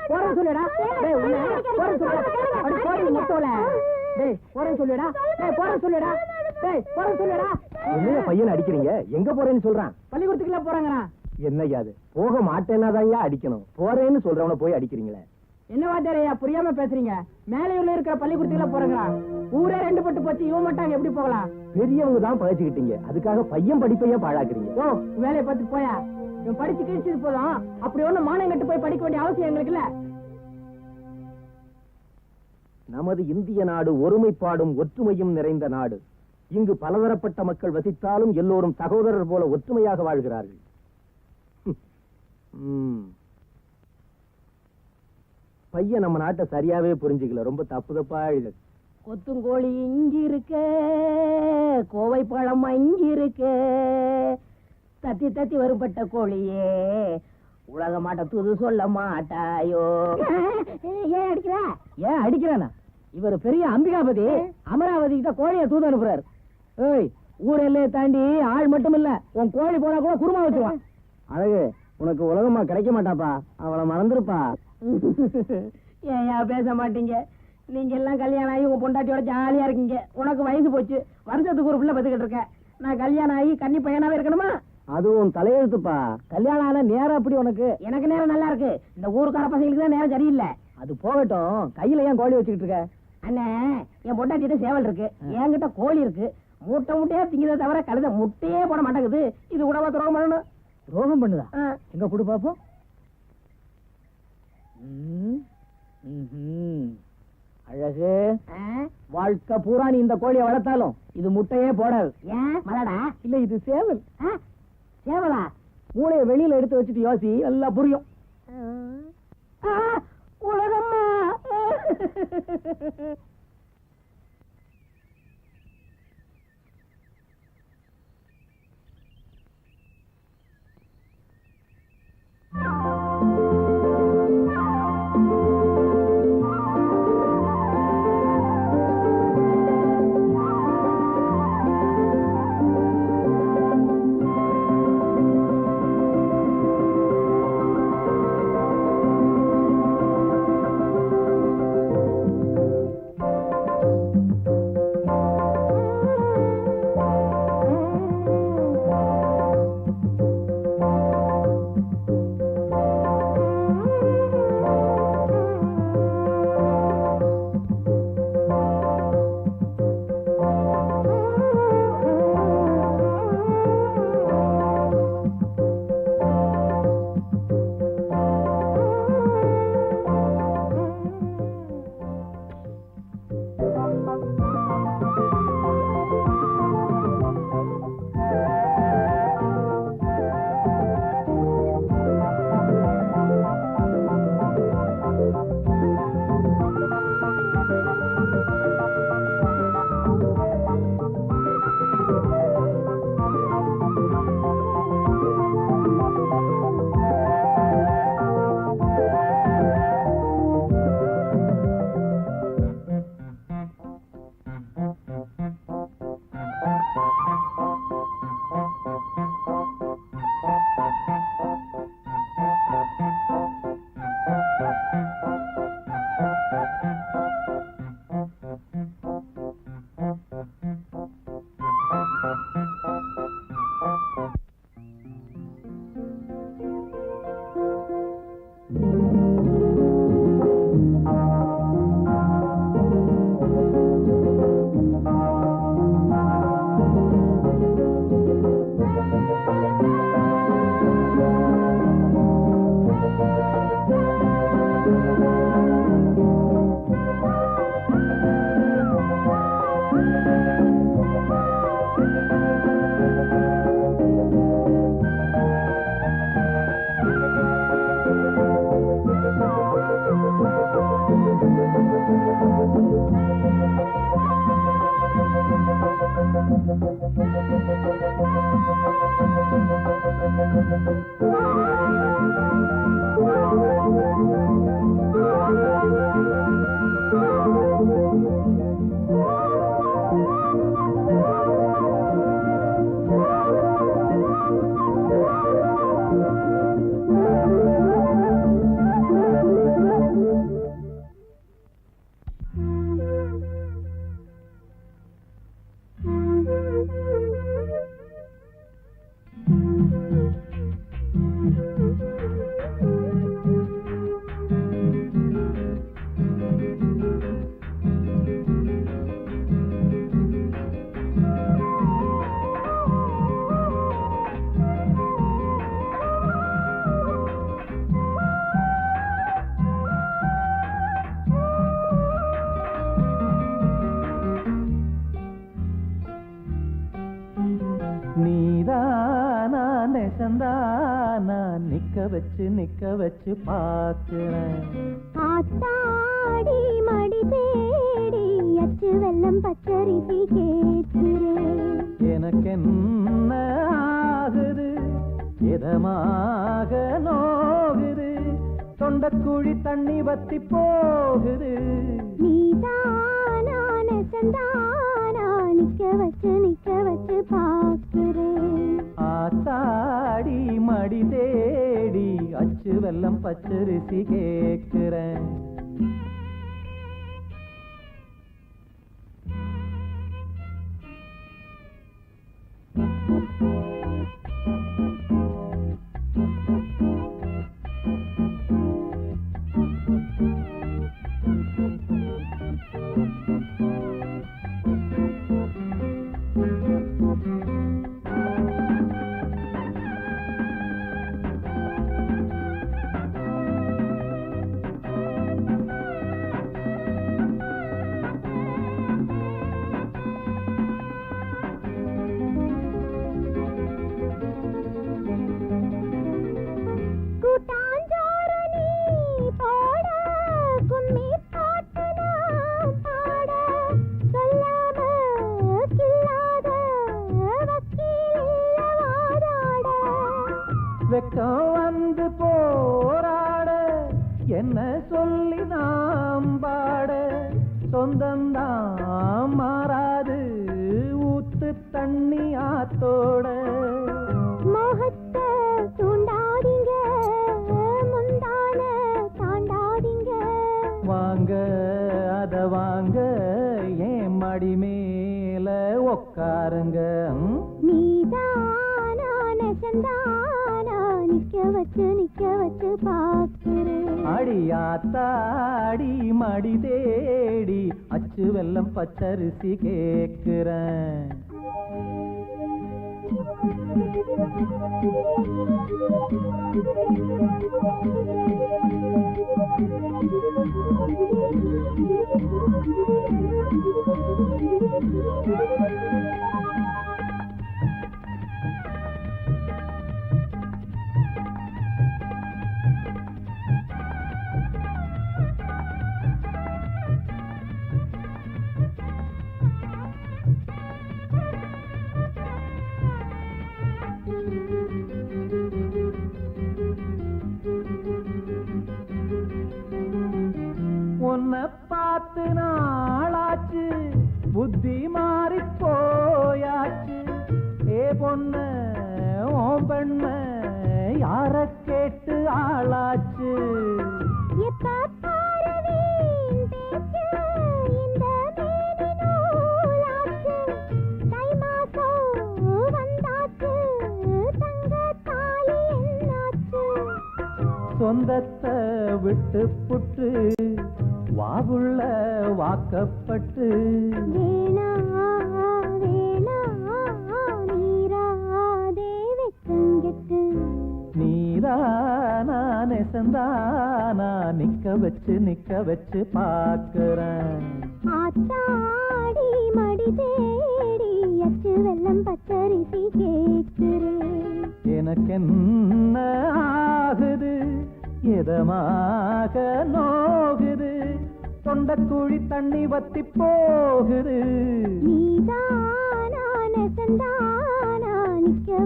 போறேன்னு சொல்லுடா. டேய் உன்னை போறேன்னு சொல்லுடா. அடி போடி முட்டோல. டேய் போறேன்னு சொல்லுடா. டேய் போறேன்னு சொல்லுடா. டேய் போறேன்னு சொல்லுடா. என்ன பையனை அடிக்கிறீங்க? எங்க போறேன்னு சொல்றான். பள்ளிக்கூடத்துக்குலாம் போறாங்கடா. என்னய்யா அது? போக மாட்டேன்னாதான் அடிக்கணும், போறேன்னு சொல்றவன போய் அடிக்கிறீங்களே. என்ன வாத்தியாரையா புரியாம பேசுறீங்க? மேலையூர்ல இருக்கிற பள்ளிக்கூடத்துக்குலாம் போறாங்கடா. ஊரே ரெண்டு பட்டு போச்சு, இவன் மாட்டாங்க எப்படி போகலாம்? பெரியவங்க தான் பழச்சுக்கிட்டீங்க, அதுக்காக பையன் படிப்பையா பாழாக்குறீங்க. ஓ வேலையை பார்த்து போயா. இவன் படிச்சு கிழிச்சது போதும், அப்படி ஒண்ணும் மானம் கட்டு போய் படிக்க வேண்டிய அவசியம் எங்களுக்கு இல்ல. நமது இந்திய நாடு ஒருமைப்பாடும் ஒற்றுமையும் நிறைந்த நாடு. இங்கு பலதரப்பட்ட மக்கள் வசித்தாலும் எல்லோரும் சகோதரர் போல ஒற்றுமையாக வாழ்கிறார்கள். பையன் நம்ம நாட்டை சரியாவே புரிஞ்சுக்கல, ரொம்ப தப்பு தப்பா எழுது. கொத்துங்கோழி இங்க இருக்க, கோவை பழம் இங்க இருக்க, தத்தி தத்தி வரும்பட்ட கோழியே உலக மாட்ட தூது சொல்ல மாட்டாயோ. ஏன் அடிக்கிற? ஏன் அடிக்கிறானா? இவர் பெரிய அம்பிகாபதி, அமராவதிக்கு தான் கோழியை தூது அனுப்புறாரு. ஏய் ஊரெல்லையை தாண்டி ஆள் மட்டும் இல்ல, உன் கோழி போனா கூட குருமா வச்சுருவான். அழகு, உனக்கு உலகமா கிடைக்க மாட்டாப்பா, அவளை மறந்துருப்பா. ஏன் பேச மாட்டீங்க? நீங்க எல்லாம் கல்யாணம் ஆகி உங்க பொண்டாட்டியோட ஜாலியா இருக்கீங்க. உனக்கு வயசு போச்சு, வருஷத்துக்கு ஒரு பிள்ளை பத்துக்கிட்டு இருக்கேன். நான் கல்யாணம் ஆகி கன்னி பையனாவே இருக்கணுமா? அதுவும் தலையெழுத்துப்பா. கல்யாணம் ஆன நேரம் அப்படி உனக்கு. எனக்கு நேரம் நல்லா இருக்கு, இந்த ஊருக்கார பசங்களுக்கு தான் நேரம் சரியில்லை. அது போகட்டும், கையில ஏன் கோழி வச்சுக்கிட்டு இருக்க? அண்ணே என் பொண்டாட்டிட்ட சேவல் இருக்கு, என்கிட்ட கோழி இருக்கு. மூட்டை மூட்டையா திங்கதை தவிர கழுத முட்டையே போட மாட்டேங்குது. இது கூடவா துரோகம் பண்ணணும்? துரோகம் பண்ணுதா? எங்க கொடு பாப்போம். அழகு, வாழ்க்கை பூரா நீ இந்த கோழியை வளர்த்தாலும் இது முட்டையே போடாது. ஏன் மலடா? இல்ல இது சேவல். சேவலா? மூளையை வெளியில எடுத்து வச்சுட்டு யோசி, எல்லாம் புரியும். உலகம்மா. நிக்க வச்சு பாக்குறேன். ஆத்தாடி மடி தேடி அச்சு வெள்ளம் பச்சரிசி கேட்கிறேன். எனக்கு என்ன ஆகுது, இதமாக நோகுது, தொண்டக்குழி தண்ணி வத்தி போகுது. நீதானா நெசந்தானா நிக்க வச்சு பாக்குறேன். ஆத்தாடி மடி தேடி அச்சு வெள்ளம் பச்சரிசி கேட்கிறேன். வெக்கம் வந்து போராட என்ன சொல்லி நாம் பாட, சொந்தந்தான் மாறாது ஊத்து தண்ணி ஆத்தோட. மோகத்தை தூண்டாதீங்க, முந்தான தாண்டாதீங்க. வாங்க அத வாங்க ஏன் மடி மேல உக்காருங்க. நீதானா நெசந்தானா நிக்க வச்சு பாக்குறேன். அடியாத்தாடி மடி தேடி அச்சு வெள்ளம் பச்சரிசி கேட்கிறேன். உன்னை பார்த்து நாளாச்சு, புத்தி மாறி போயாச்சு. ஏ பொண்ண ஓம் பெண்ண யார கேட்டு ஆளாச்சு. சொந்தத்தை விட்டு புட்டு வாவுள்ள வாக்கப்பட்டு. வேணா வேணா நீராதே வெக்கங்கெட்டு. நீதானா நெசந்தானா நிக்க வச்சு பாக்குறேன். ஆத்தாடி மடி தேடி அச்சு வெள்ளம் பச்சரிசி கேட்கிறேன். எனக்கு என்ன ஆகுது, இதமாக நோகுது, தொண்டக்குழி தண்ணி வத்தி போகுது. நீதானா நேசந்தானா நிக்க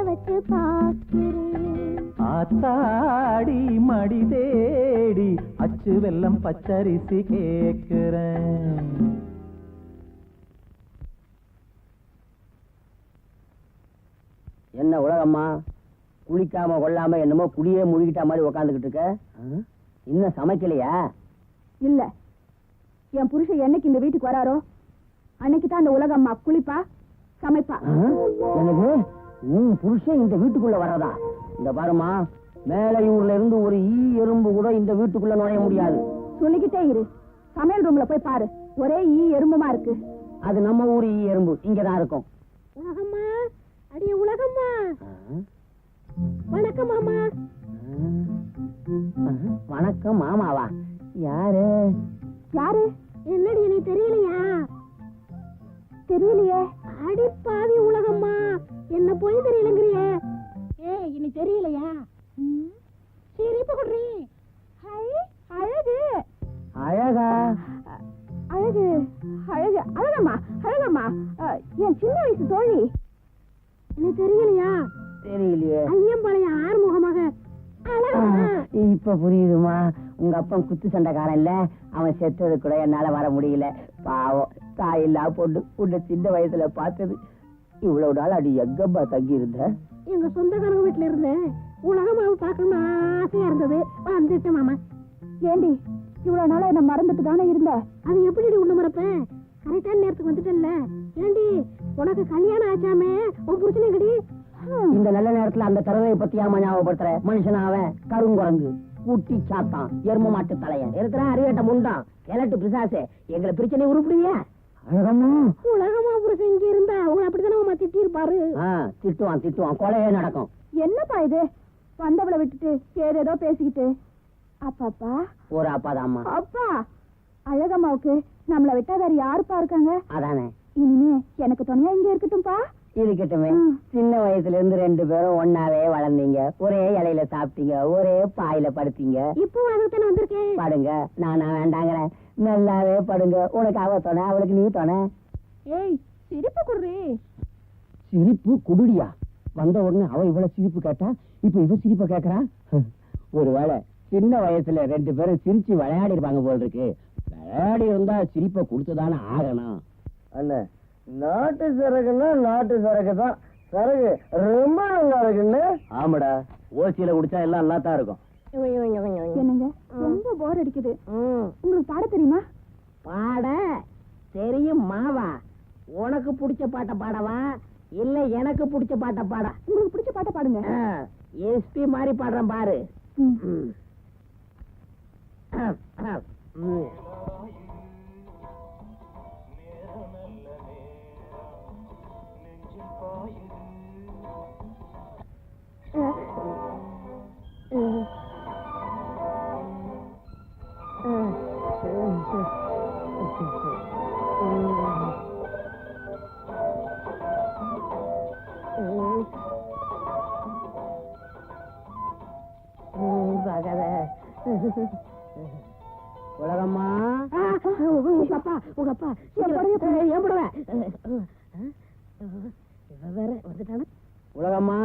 வச்சு பாக்குறேன். ஆத்தாடி மடி தேடி அச்சு வெல்லம் பச்சரிசி கேக்குறேன். என்ன உலகம்மா, குளிக்காம கொள்ளாம என்னமோ குடியே முழுகிட்ட மாதிரி உக்காந்துக்கிட்டு இருக்க? இன்னும் சமைக்கலையா? இல்ல, என் புருஷன் என்னைக்கு இந்த வீட்டுக்கு வராரோ அன்னைக்கு தான் அந்த உலகம்மா குளிப்பா சமைப்பா. எனக்கு உன் புருஷன் இந்த வீட்டுக்குள்ள வர்றதா? இந்த பாருமா, மேலையூர்ல இருந்து ஒரு ஈ எறும்பு கூட இந்த வீட்டுக்குள்ள நுழைய முடியாது. சொல்லிக்கிட்டே இரு, சமையல் ரூம்ல போய் பாரு, ஒரே ஈ எறும்புமா இருக்கு. அது நம்ம ஊர் ஈ எறும்பு, இங்கதான் இருக்கும். உலகம்மா, அடிய உலகம்மா, வணக்கம் மாமா. வணக்கம் மாமாவா? யாரு யாரு? என்னடி நீ தெரியலையா? தெரியலையே. அடி பாவி உலகம்மா, என்ன போய் தெரியலங்கிறியே. ஏய், இனி தெரியலையா? சிரிப்பு குடுறீ. ஹை, அழகு. அழகா? அழகு அழகு அழகம்மா, அழகம்மா, என் சின்ன வயசு தோழி. என்ன தெரியலையா? தெரியலையே. ஐயம்பாளையம் ஆறுமுகமாக. இப்ப புரியுதுமா. உங்க அப்பன் குத்து சண்டைக்காரன் இல்ல, அவன் செத்தது கூட என்னால வர முடியல. பாவம், தாயில்லா பொண்ணு, உன்னை சின்ன வயசுல பார்த்தது. இவ்வளவு நாள் அடி எங்கப்பா தங்கி இருந்த? எங்க சொந்தக்காரங்க வீட்டுல இருந்தேன். உலகமாவை பார்க்கணும்னு ஆசையா இருந்தது, வந்துட்டேன் மாமா. ஏண்டி இவ்வளவு நாளா என்ன மறந்துட்டு தானே இருந்த? அது எப்படி உன்ன மறப்பேன்? கரெக்டான நேரத்துக்கு வந்துட்டேன்ல. ஏண்டி உனக்கு கல்யாணம் ஆச்சாமே, உன் புருஷனே கடி. இந்த நல்ல நேரத்துல அந்த தரவை பத்தி ஏமா ஞாபகப்படுத்துற? மனுஷன் அவன் கருங்குரங்கு, கூட்டி சாத்தான், எரும மாட்டு தலையன் இருக்கிற அறிவேட்ட முண்டான், கிழட்டு பிசாசே, எங்களை பிரச்சனை உருப்பிடுவியா? உலகமா புருஷன் இங்க இருந்தா உங்களை அப்படித்தானே திட்டி இருப்பாரு. திட்டுவான் திட்டுவான், கொலையே நடக்கும். என்னப்பா இது, வந்தவளை விட்டுட்டு ஏதேதோ பேசிக்கிட்டு. அப்பாப்பா, ஒரு அப்பாதாம்மா. அப்பா, அழகம்மாவுக்கு நம்மளை விட்டா வேற யாருப்பா இருக்காங்க? அதானே. இனிமே எனக்கு துணையா இங்க இருக்கட்டும்பா. இருக்கட்டுமே. சின்ன வயசுல இருந்து 2 பேரும் ஒன்னாவே வளர்ந்தீங்க, ஒரே இலையில சாப்பிட்டீங்க, ஒரே பாயில படுத்தீங்க. இப்போ அதுதானே வந்திருக்கேன். படுங்க, நானா வேண்டாங்கிறேன். நல்லாவே படுங்க. உனக்கு அவ துணை, அவளுக்கு நீ துணை. ஏய், சிரிப்பு குடுறே. சிரிப்பு குடுடியா? வந்த உடனே அவ இவ்வளவு சிரிப்பு கேட்டா, இப்ப இவ சிரிப்ப கேக்குறா. ஒருவேளை சின்ன வயசுல 2 பேரும் சிரிச்சு விளையாடி இருப்பாங்க போல் இருக்கு. விளையாடி இருந்தா சிரிப்பை கொடுத்துதானே ஆகணும். அண்ணா, நாட்டு சரக்குன்னா நாட்டு சரக்கு தான். சரக்கு ரொம்ப நல்லா இருக்குன்னு. ஆமாடா, ஓசியில குடிச்சா எல்லாம் நல்லா தான் இருக்கும். என்னங்க, ரொம்ப போர் அடிக்குது. உங்களுக்கு பாட தெரியுமா? பாட தெரியும் மாவா. உனக்கு பிடிச்ச பாட்டை பாடவா இல்ல எனக்கு பிடிச்ச பாட்டை பாட? உங்களுக்கு பிடிச்ச பாட்டை பாடுங்க. எஸ்பி மாதிரி பாடுறேன் பாரு. உலகம்மா, உங்க அப்பா வேற வந்துட்டான. உலகம்மா,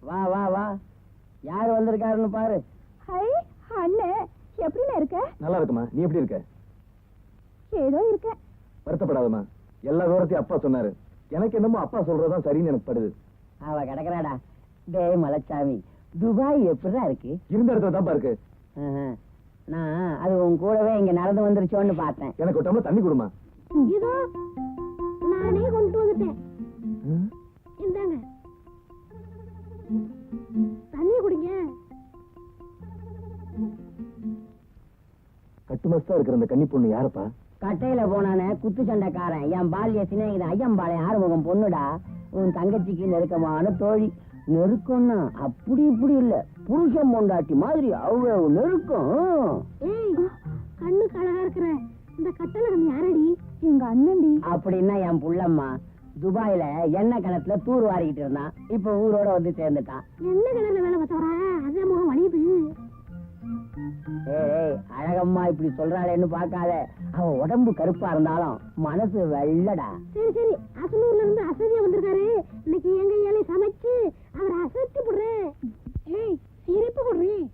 வா வா வா, யாரு வந்திருக்காருன்னு பாரு. ஹை அண்ணே, எப்படிண்ணே இருக்க? நல்லா இருக்குமா, நீ எப்படி இருக்க? ஏதோ இருக்க. வருத்தப்படாதம்மா, எல்லா விவரத்தையும் அப்பா சொன்னாரு. எனக்கு என்னமோ அப்பா சொல்றதுதான் சரின்னு எனக்கு படுது. அவ கிடக்குறாடா. டேய் மலைச்சாமி, துபாய் எப்படிதான் இருக்கு? இருந்த இடத்துல தான் இருக்கு. நான் அது உன் கூடவே இங்க நடந்து வந்துருச்சோன்னு பார்த்தேன். எனக்கு ஒரு டம்ளர் தண்ணி கொடுமா. இதோ நானே கொண்டு வந்துட்டேன். இந்தாங்க தண்ணி குடிங்க. கட்டுமஸ்தா இருக்கிற அந்த கன்னி பொண்ணு யாருப்பா? கட்டையில போனானே குத்து சண்டைக்காரன், என் பால்ய சிநேகிதன் ஐயம்பாளையம் ஆறுமுகம் பொண்ணுடா. உன் தங்கச்சிக்கு நெருக்கமான தோழி. நெருக்கம்னா அப்படி இப்படி இல்ல, புருஷன் பொண்டாட்டி மாதிரி அவ்வளவு நெருக்கம். ஏய், கண்ணுக்கு அழகா இருக்கிற இந்த கட்டழகன் யாரடி? எங்க அண்ணன்டி. அப்படின்னா என் புள்ளம்மா. துபாயில எண்ணெய் கிணத்துல தூர் வாரிக்கிட்டு இருந்தான், இப்ப ஊரோட வந்து சேர்ந்துட்டான். என்ன கிணறுல வேலை பார்த்தவரா? அதான் முகம் வலியுது. ஏய் அழகம்மா இப்படி சொல்றாளேன்னு பார்க்காத, அவ உடம்பு கருப்பா இருந்தாலும் மனசு வெள்ளடா. சரி சரி, அசலூர்ல இருந்து அசதியா வந்திருக்காரு. இன்னைக்கு எங்க ஏழை சமைச்சு அவரை அசத்தி போடுறேன். ஏய் சிரிப்பு போடுறேன்.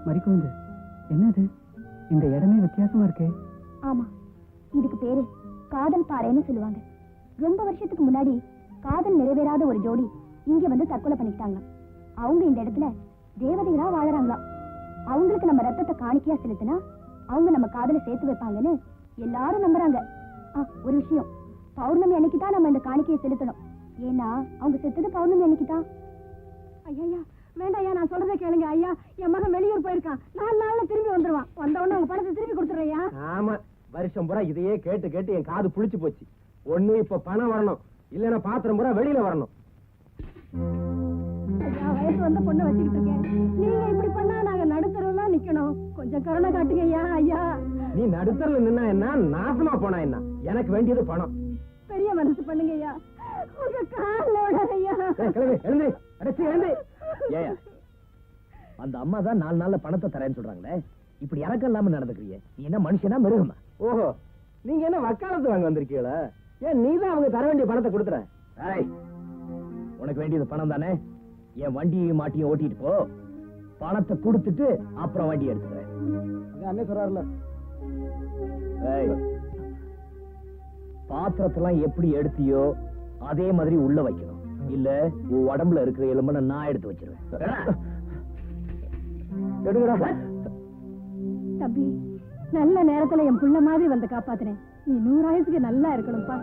மறிக்குழுந்து, என்னது இந்த இடமே வித்தியாசமா இருக்கு? ஆமா, இதுக்கு பேரு காதல் பாறைன்னு சொல்லுவாங்க. ரொம்ப வருஷத்துக்கு முன்னாடி காதல் நிறைவேறாத ஒரு ஜோடி இங்க வந்து தற்கொலை பண்ணிக்கிட்டாங்களாம். அவங்க இந்த இடத்துல தேவதைகளா வாழறாங்களாம். அவங்களுக்கு நம்ம ரத்தத்தை காணிக்கையா செலுத்தினா அவங்க நம்ம காதலை சேர்த்து வைப்பாங்கன்னு எல்லாரும் நம்புறாங்க. ஒரு விஷயம், பௌர்ணமி அன்னைக்கு தான் நம்ம இந்த காணிக்கையை செலுத்தணும். ஏன்னா அவங்க செத்தது பௌர்ணமி அன்னைக்கு தான். ஐயா வேண்டாம் ஐயா, நான் சொல்றதை கேளுங்க ஐயா. என் மகன் வெளியூர் போயிருக்கான், 4 நாள்ல திரும்பி வந்துருவான். வந்தவொடனே உங்க பணத்தை திருப்பி கொடுத்துறையா. ஆமா, வருஷம் பூரா இதையே கேட்டு கேட்டு என் காது புளிச்சு போச்சு. ஒண்ணு இப்ப பணம் வரணும், இல்லன்னா பாத்திரம் பூரா வெளியில வரணும். ஐயா, வயசு வந்த பொண்ணு வச்சுக்கிட்டு இருக்கேன். நீங்க இப்படி பண்ணா நாங்க நடுத்தரவுலாம் நிக்கணும். கொஞ்சம் கருணை காட்டுங்க ஐயா. ஐயா, நீ நடுத்தரல நின்னா என்ன, நாசமா போனா என்ன? எனக்கு வேண்டியது பணம். பெரிய மனசு பண்ணுங்க ஐயா, உங்க காலோட ஐயா. எழுந்து அடைச்சி எழுந்து. ஏயா, அந்த அம்மா தான் 4 நாள்ல பணத்தை தரேன்னு சொல்றாங்களே, இப்படி இறக்கம் இல்லாம நடந்துக்கிறீங்க. நீ என்ன மனுஷனா மிருகமா? ஓஹோ, நீங்க என்ன வக்காலத்து வாங்க வந்திருக்கீங்களா? ஏன் நீ தான் அவங்க தர வேண்டிய பணத்தை கொடுத்துற. உனக்கு வேண்டியது பணம் தானே? என் வண்டியையும் மாட்டியும் ஓட்டிட்டு போ, பணத்தை கொடுத்துட்டு அப்புறம் வண்டி எடுத்துக்கிறேன். அண்ணே சொல்றாருல, பாத்திரத்தெல்லாம் எப்படி எடுத்தியோ அதே மாதிரி உள்ள வைக்கணும். இல்ல உன் உடம்புல இருக்கிற எலும்பை நான் எடுத்து வச்சிருவேன். தம்பி, நல்ல நேரத்துல என் புள்ள மாதிரி வந்து காப்பாத்துறேன். நீ 100 ஆயுசுக்கு நல்லா இருக்கணும்பா.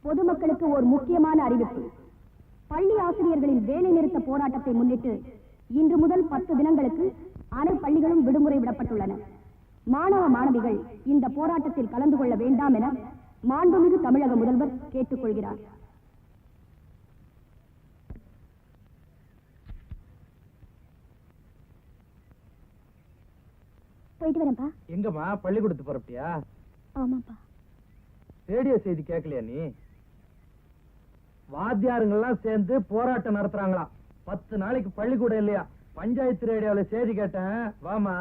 பொதுமக்களுக்கு ஒரு முக்கியமான அறிவிப்பு. பள்ளி ஆசிரியர்களின் வேலை நிறுத்த போராட்டத்தை முன்னிட்டு இன்று முதல் 10 தினங்களுக்கு அனைத்து பள்ளிகளும் விடுமுறை விடப்பட்டுள்ளன. மாணவ மாணவிகள் இந்த போராட்டத்தில் கலந்து கொள்ள வேண்டாம் என மாண்புமிகு தமிழக முதல்வர் கேட்டுக்கொள்கிறார். போயிட்டு வரேன்ப்பா. எங்கம்மா பள்ளிக்கூடத்து போறப்பட்டியா? ஆமாப்பா. ரேடியோ செய்தி கேட்கலையா நீ? வாத்தியாருங்கெல்லாம் சேர்ந்து போராட்டம் நடத்துறாங்களாம். 10 நாளைக்கு பள்ளிக்கூடம் இல்லையா? பஞ்சாயத்து ரேடியோல செய்தி கேட்டேன், வாமா.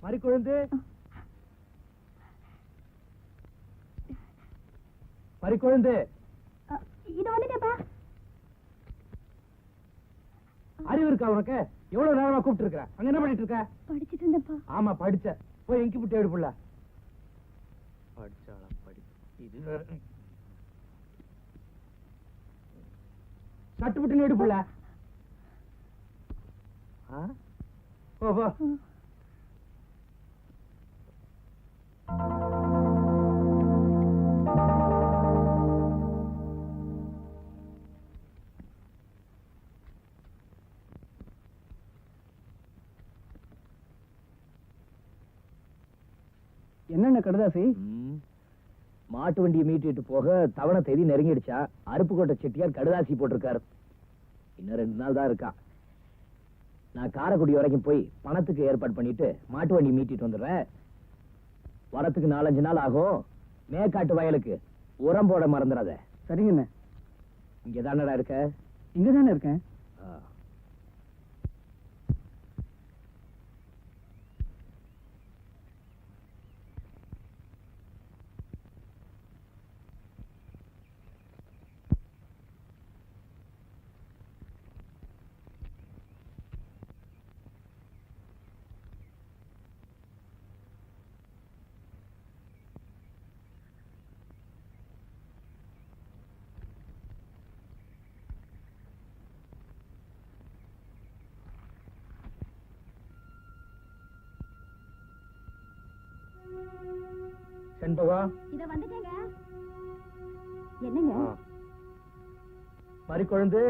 மறிக்குழுந்து, மறிக்குழுந்து, இது வந்துட்டேப்பா. அறிவு இருக்கா உனக்கு? எவ்வளவு நேரமா கூப்பிட்டு இருக்க? அங்க என்ன பண்ணிட்டு இருக்க? படிச்சிட்டு இருந்தேப்பா. ஆமா படிச்ச. போய் எங்கி புட்டி எடுப்புல. படிச்சாளா படி. இது சட்டு புட்டி எடுப்புல. போ போ. என்னென்ன கடுதாசி? மாட்டு வண்டியை மீட்டிட்டு போக தவணை தேதி நெருங்கிடுச்சா. அருப்புக்கோட்டை செட்டியார் கடுதாசி போட்டிருக்காரு. இன்னும் 2 நாள் தான் இருக்கா. நான் காரைக்குடி வரைக்கும் போய் பணத்துக்கு ஏற்பாடு பண்ணிட்டு மாட்டு வண்டி மீட்டிட்டு வந்துடுறேன். வரத்துக்கு 4-5 நாள் ஆகும். மேற்காட்டு வயலுக்கு உரம் போட மறந்துடாத. சரிங்கண்ணே. இங்க தானடா இருக்க? இங்க தானே இருக்கேன். செண்பகா, இத வந்துட்டேங்க. என்னங்க? மறிக்குழந்து,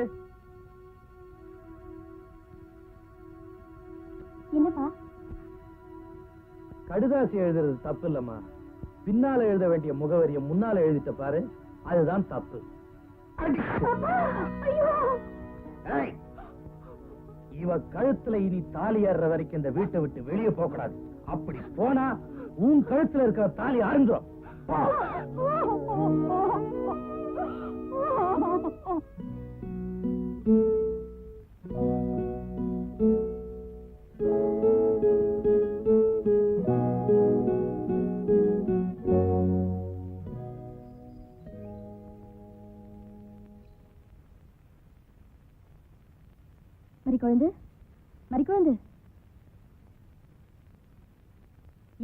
என்னப்பா? கடுதாசி எழுதுறது தப்பு இல்லம்மா. பின்னால எழுத வேண்டிய முகவரியை முன்னால எழுதிட்ட பாரு, அதுதான் தப்பு. ஏய், இவ கழுத்துல இனி தாலி ஏறுற வரைக்கும் இந்த வீட்டை விட்டு வெளியே போக கூடாது. அப்படி போனா உன் கழுத்துல இருக்கிற தாலி அறுந்துரும். மறிக்குழந்து, மறிக்குழந்து,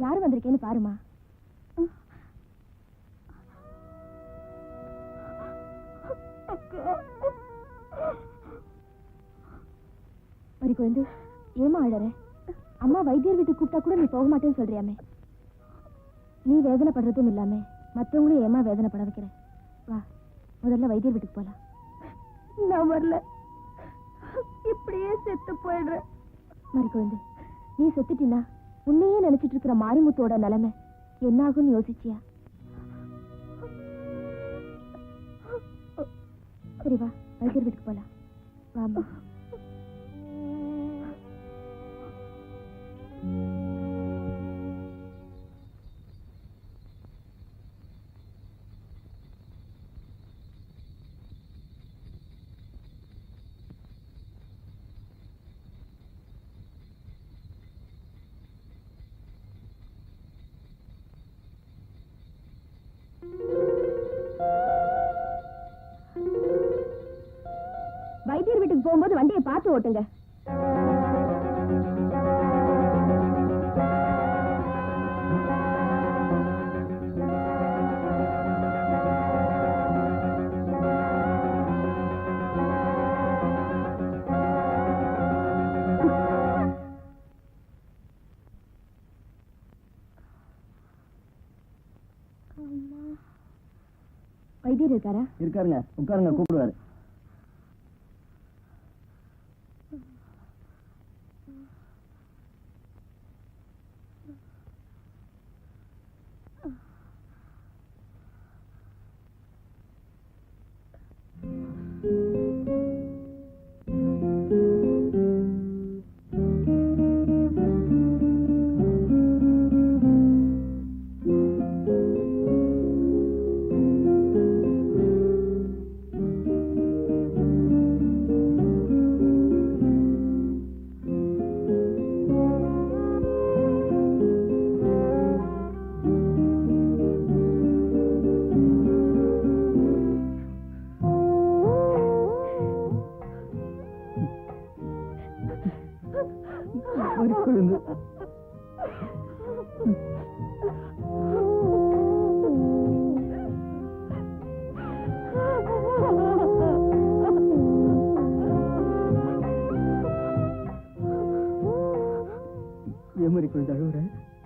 யாரு வந்திருக்கேன்னு பாருமா. மறிக்குழந்து, ஏமா அழற? அம்மா வைத்தியர் வீட்டுக்கு கூப்பிட்டா கூட நீ போக மாட்டேன்னு சொல்றியாமே. நீ வேதனைப்படுறதும் இல்லாம மற்றவங்களும் ஏமா வேதனைப்பட வைக்கிற? வா, முதல்ல வைத்தியர் வீட்டுக்கு போலாம். நான் வரல, இப்படியே செத்து போயிடுறேன். மறிக்குழந்து, நீ செத்துட்டினா உன்னையே நினைச்சிட்டு இருக்கிற மாரிமுத்தோட நிலைமை என்ன ஆகும்னு யோசிச்சியா? சரி வா, வைத்தியர் வீட்டுக்கு போலாம். வாமா. வைத்தியர் வீட்டுக்கு போகும்போது வண்டியை பார்த்து ஓட்டுங்க. வைத்தியர் இருக்காரா? இருக்காருங்க, உட்காருங்க, கூப்பிடுவாரு.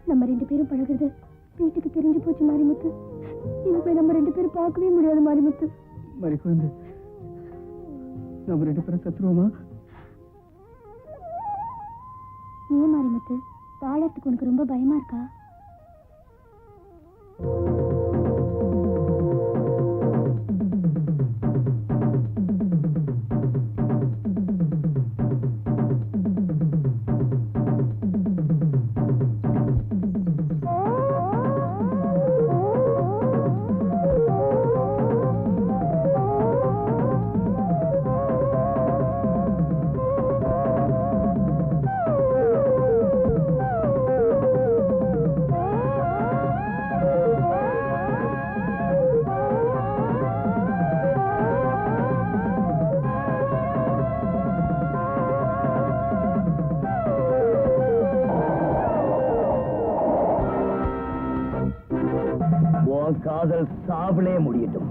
நம்ம ரெண்டு பேரும் பழகுறது வீட்டுக்கு தெரிஞ்சு போச்சு மாரிமுத்து. இனிமே நம்ம ரெண்டு பேரும் பார்க்கவே முடியாது மாரிமுத்து. மறிக்குழந்து, நம்ம ரெண்டு பேரும் சத்துருவோமா? ஏன் மாரிமுத்து, வாழறதுக்கு உனக்கு ரொம்ப பயமா இருக்கா? உன் காதல் சாப்பிலே முடியட்டும்.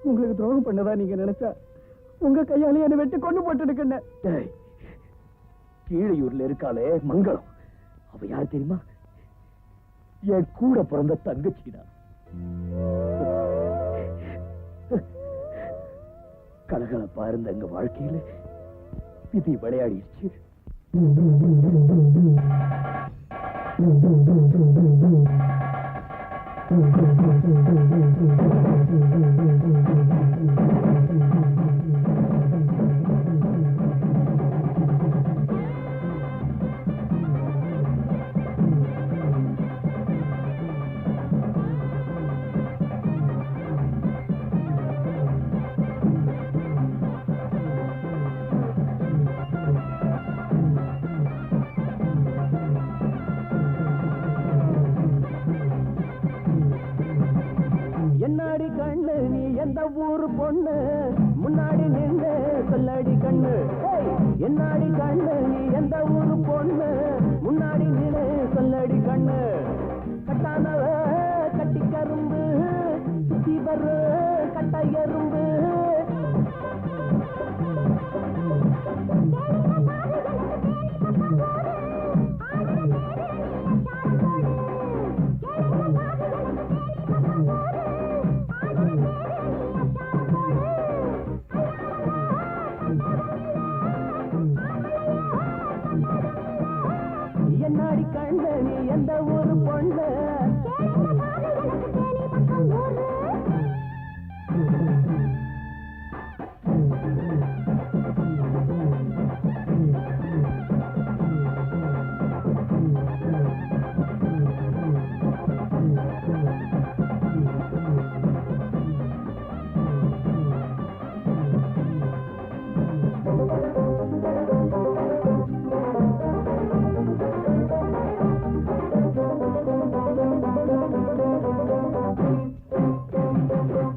உங்களுக்கு துரோகம் பண்ணதா நீங்க நினைச்சா உங்க கையாலே என்னை வெட்டி கொண்டு போட்டு கீழையூர்ல இருக்காளே மங்களம், அவ யார் தெரியுமா? என் கூட பிறந்த தங்கச்சிடா. கலகலப்பா இருந்த எங்க வாழ்க்கையில விதி விளையாடிடுச்சு. என்னாடி கண்ணு நீ எந்த ஊரு பொண்ணு, முன்னாடி நின்று சொல்லடி கண்ணு. என்னாடி கண்ணு நீ எந்த ஊரு பொண்ணு, முன்னாடி நின்று சொல்லடி கண்ணு. கட்டானவ கட்டி கரும்பு, சுத்தி வரு கட்ட எறும்பு. என்னாடி கண்ணு நீ எந்த ஊரு பொண்ணு.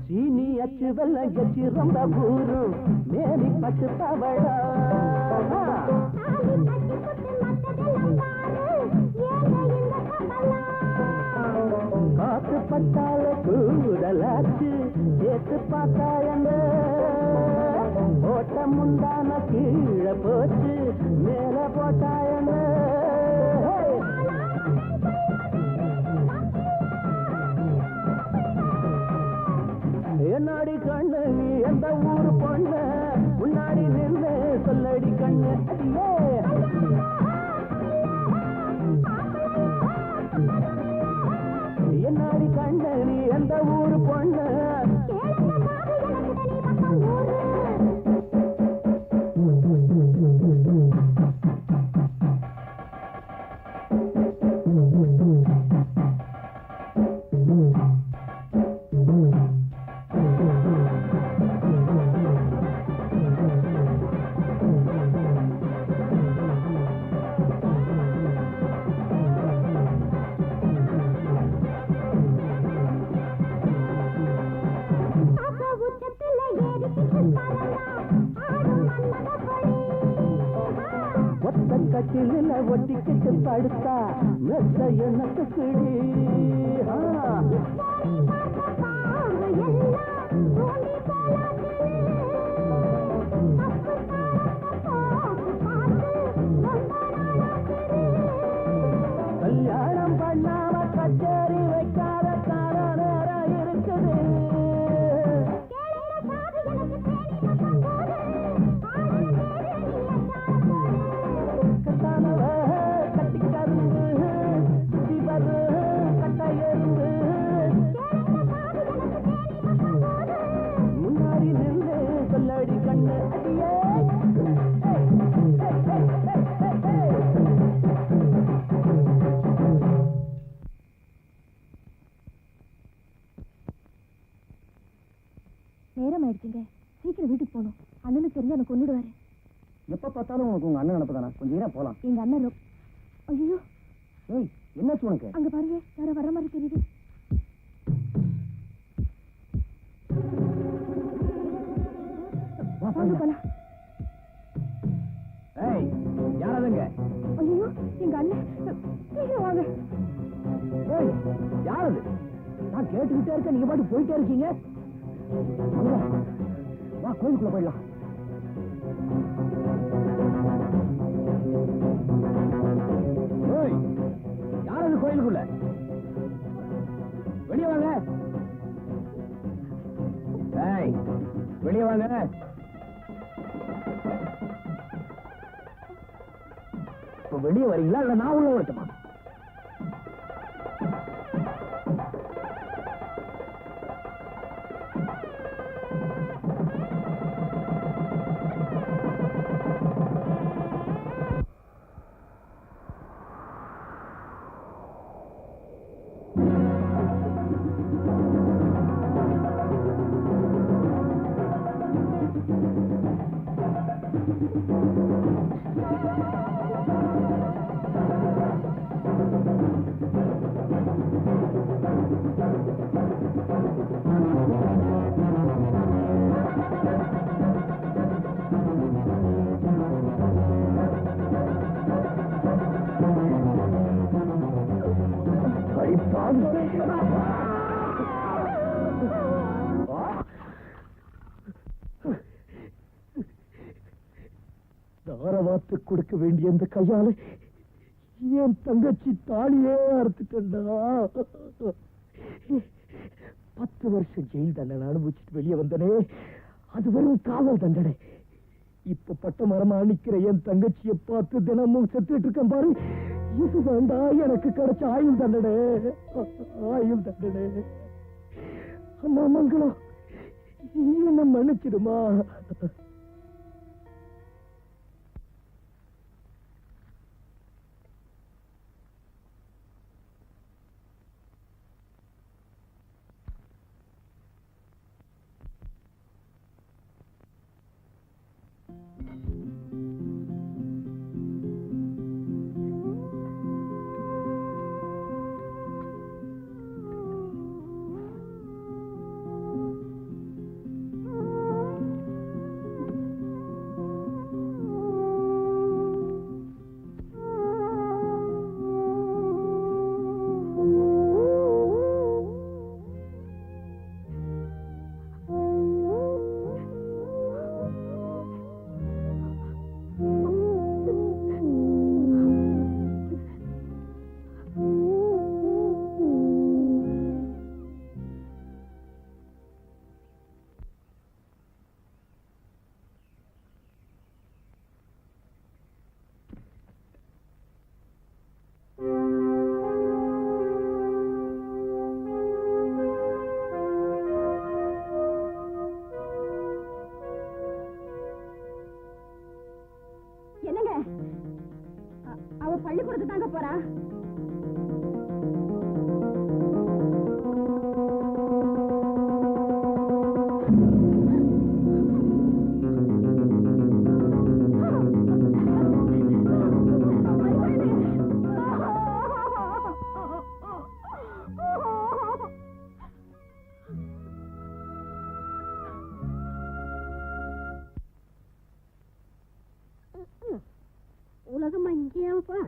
சீனி அச்சு வெள்ள எச்சி ரொம்ப ஊரு மேரி பட்டு தவழா. காத்து பட்டால கூடலாச்சு சேர்த்து பார்த்தா என்ன ஓட்ட முந்தான கீழே போச்சு மேல போட்டா என்ன. என்னாடி கண்ணு நீ எந்த ஊரு பொண்ணு, முன்னாடி நின்று சொல்லடி கண்ணு. அடியே என்னாடி கண்ணு நீ எந்த ஊரு பொண்ணு. ஒத்த கட்டில ஒட்டிக்கிட்டு படுத்தா மெத்த எனக்கு கிளி. கல்யாணம் பண்ணாம கச்சேரி வைக்காத காரணம் நேரம் இருக்குது. கட்டானவ கட்டி கரும்பு, சுத்தி வரு கட்ட எறும்பு. முன்னாடி பார்த்தாலும் உனக்கு உங்க அண்ணன் நினைப்பதானா? கொஞ்சம் நேரம் போலாம். எங்க அண்ணன் ஐயோ ஏய், என்னாச்சு உனக்கு? அங்க பாருங்க, யாரோ வர மாதிரி தெரியுது. வாங்க போலாம். ஏய், யாராதுங்க? ஐயோ, எங்க அண்ணன். சீக்கிரம் வாங்க. ஏய், யாரது? நான் கேட்டுக்கிட்டே இருக்கேன், நீங்க பாட்டு போயிட்டே இருக்கீங்க. வா, கோயிலுக்குள்ள போயிடலாம். ஏய், யாரது கோயிலுக்குள்ள? வெளியே வாங்க. ஏய், வெளியே வாங்க. இப்ப வெளியே வரீங்களா இல்ல நான் உள்ள வரட்டுமா? தாரவாத்து கொடுக்க வேண்டிய அந்த கையால என் தங்கச்சி தாலியே அறுத்துட்டா. 10 வருஷம் ஜெயில் தண்டனை அனுபவிச்சுட்டு வெளியே வந்தனே, அது வெறும் காவல் தண்டனை. இப்ப பட்ட மரமா நிக்கிற என் தங்கச்சியை பார்த்து தினமும் செத்துட்டு இருக்கேன் பாரு. இது வேண்டா எனக்கு கிடைச்ச ஆயுள் தண்டனை. ஆயுள் தண்டனை. அம்மா மங்களம், என்ன மன்னிச்சிடுமா? அவ பள்ளிக்கூடத்து தாங்க போறா. உலகம் இங்கேயாப்பா.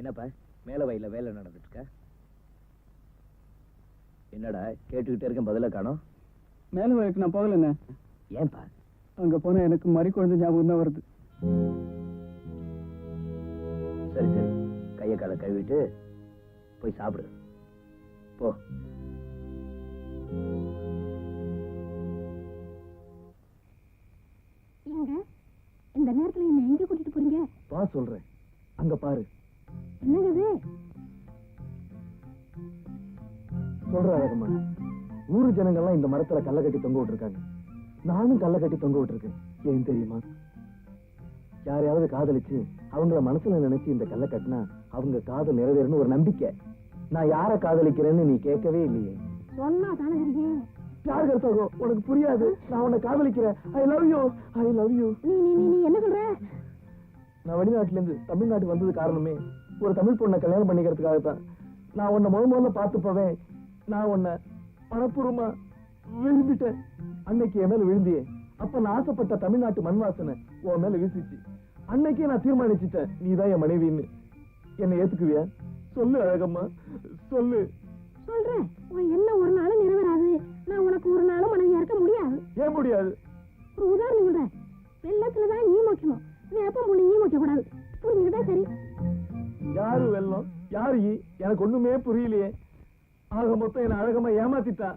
என்னப்பா மேல வயல வேலை நடந்துட்டு இருக்க? என்னடா கேட்டுக்கிட்டே இருக்கேன், பதில காணோம். மேல வயலுக்கு நான் போகலண்ணே. ஏன்பா? அங்க போனா எனக்கு மறி குழந்தை ஞாபகம் தான் வருது. சரி சரி, கையை காலை கழுவிட்டு போய் சாப்பிடு போ. ஏங்க இந்த நேரத்துல என்ன எங்க கூட்டிட்டு போறீங்க? வா சொல்றேன், அங்க பாரு. என்னங்க இது? சொல்ற அழகம்மா, ஊரு ஜனங்கள்லாம் இந்த மரத்துல கல்ல கட்டி தொங்க விட்டுருக்காங்க. நானும் கல்ல கட்டி தொங்க விட்டுருக்கேன். ஏன் தெரியுமா? யாரையாவது காதலிச்சு அவங்கள மனசுல நினைச்சு இந்த கல்ல கட்டினா அவங்க காதல் நிறைவேறணும் ஒரு நம்பிக்கை. நான் யார காதலிக்கிறேன்னு நீ கேட்கவே இல்லையே. சொன்னா தானே தெரியும். யாரு கருத்தாகோ உனக்கு புரியாது. நான் உன்னை காதலிக்கிறேன். I love you, I love you. நீ நீ நீ என்ன சொல்ற? நான் வெளிநாட்டுல இருந்து தமிழ்நாட்டுக்கு வந்தது காரணமே ஒரு தமிழ் பொண்ணை கல்யாணம் பண்ணிக்கிறதுக்காகத்தான். நான் உன்னை முதல்ல பார்த்து போவேன். நான் உன்னை மனப்பூர்வமா விரும்பிட்டேன். அன்னைக்கு என் மேல விழுந்தியே, அப்ப நான் ஆசைப்பட்ட தமிழ்நாட்டு மண் வாசனை உன் மேல வீசிச்சு. அன்னைக்கே நான் தீர்மானிச்சுட்டேன், நீதான் என் மனைவின்னு. என்னை ஏத்துக்குவியா? சொல்லு அழகம்மா, சொல்லு. சொல்றேன், உன் என்ன ஒரு நாளும் நிறைவேறாது. நான் உனக்கு ஒரு நாளும் மனைவியா இருக்க முடியாது. ஏன் முடியாது? ஒரு உதாரணம் சொல்றேன். வெள்ளத்துலதான் நீ மொக்கணும், வேப்பம் புள்ளி நீ மொக்க கூடாது. புரிஞ்சுக்கிட்டா சரி. யாரு வெள்ளம் யாரு ஈ? எனக்கு ஒண்ணுமே புரியலையே. ஆக மொத்தம் என்ன அழகமா ஏமாத்திட்டா.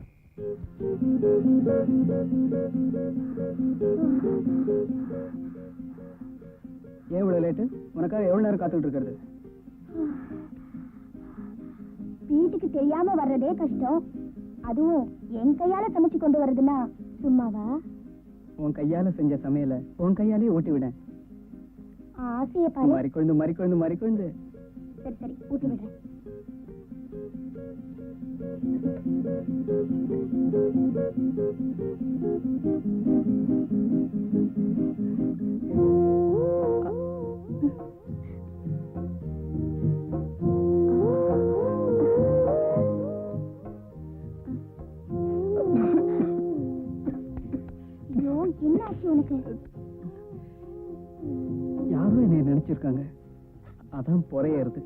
ஏன் இவ்வளவு லேட்டு? உனக்காக எவ்வளவு நேரம் காத்துட்டு இருக்கிறது? வீட்டுக்கு தெரியாம வர்றதே கஷ்டம். அதுவும் என் கையால சமைச்சு கொண்டு வர்றதுன்னா சும்மாவா? உன் கையால செஞ்ச சமையல உன் கையாலே ஊட்டி விட. ஆசைய பாரு. மறிக்கொழுந்து மறிக்கொழுந்து மறிக்கொழுந்து. சரி சரி, ஊட்டி விடுறேன். ஐயோ, என்ன ஆச்சு உனக்கு? யாரும் என்னை நினைச்சிருக்காங்க, அதான் பொறையறது.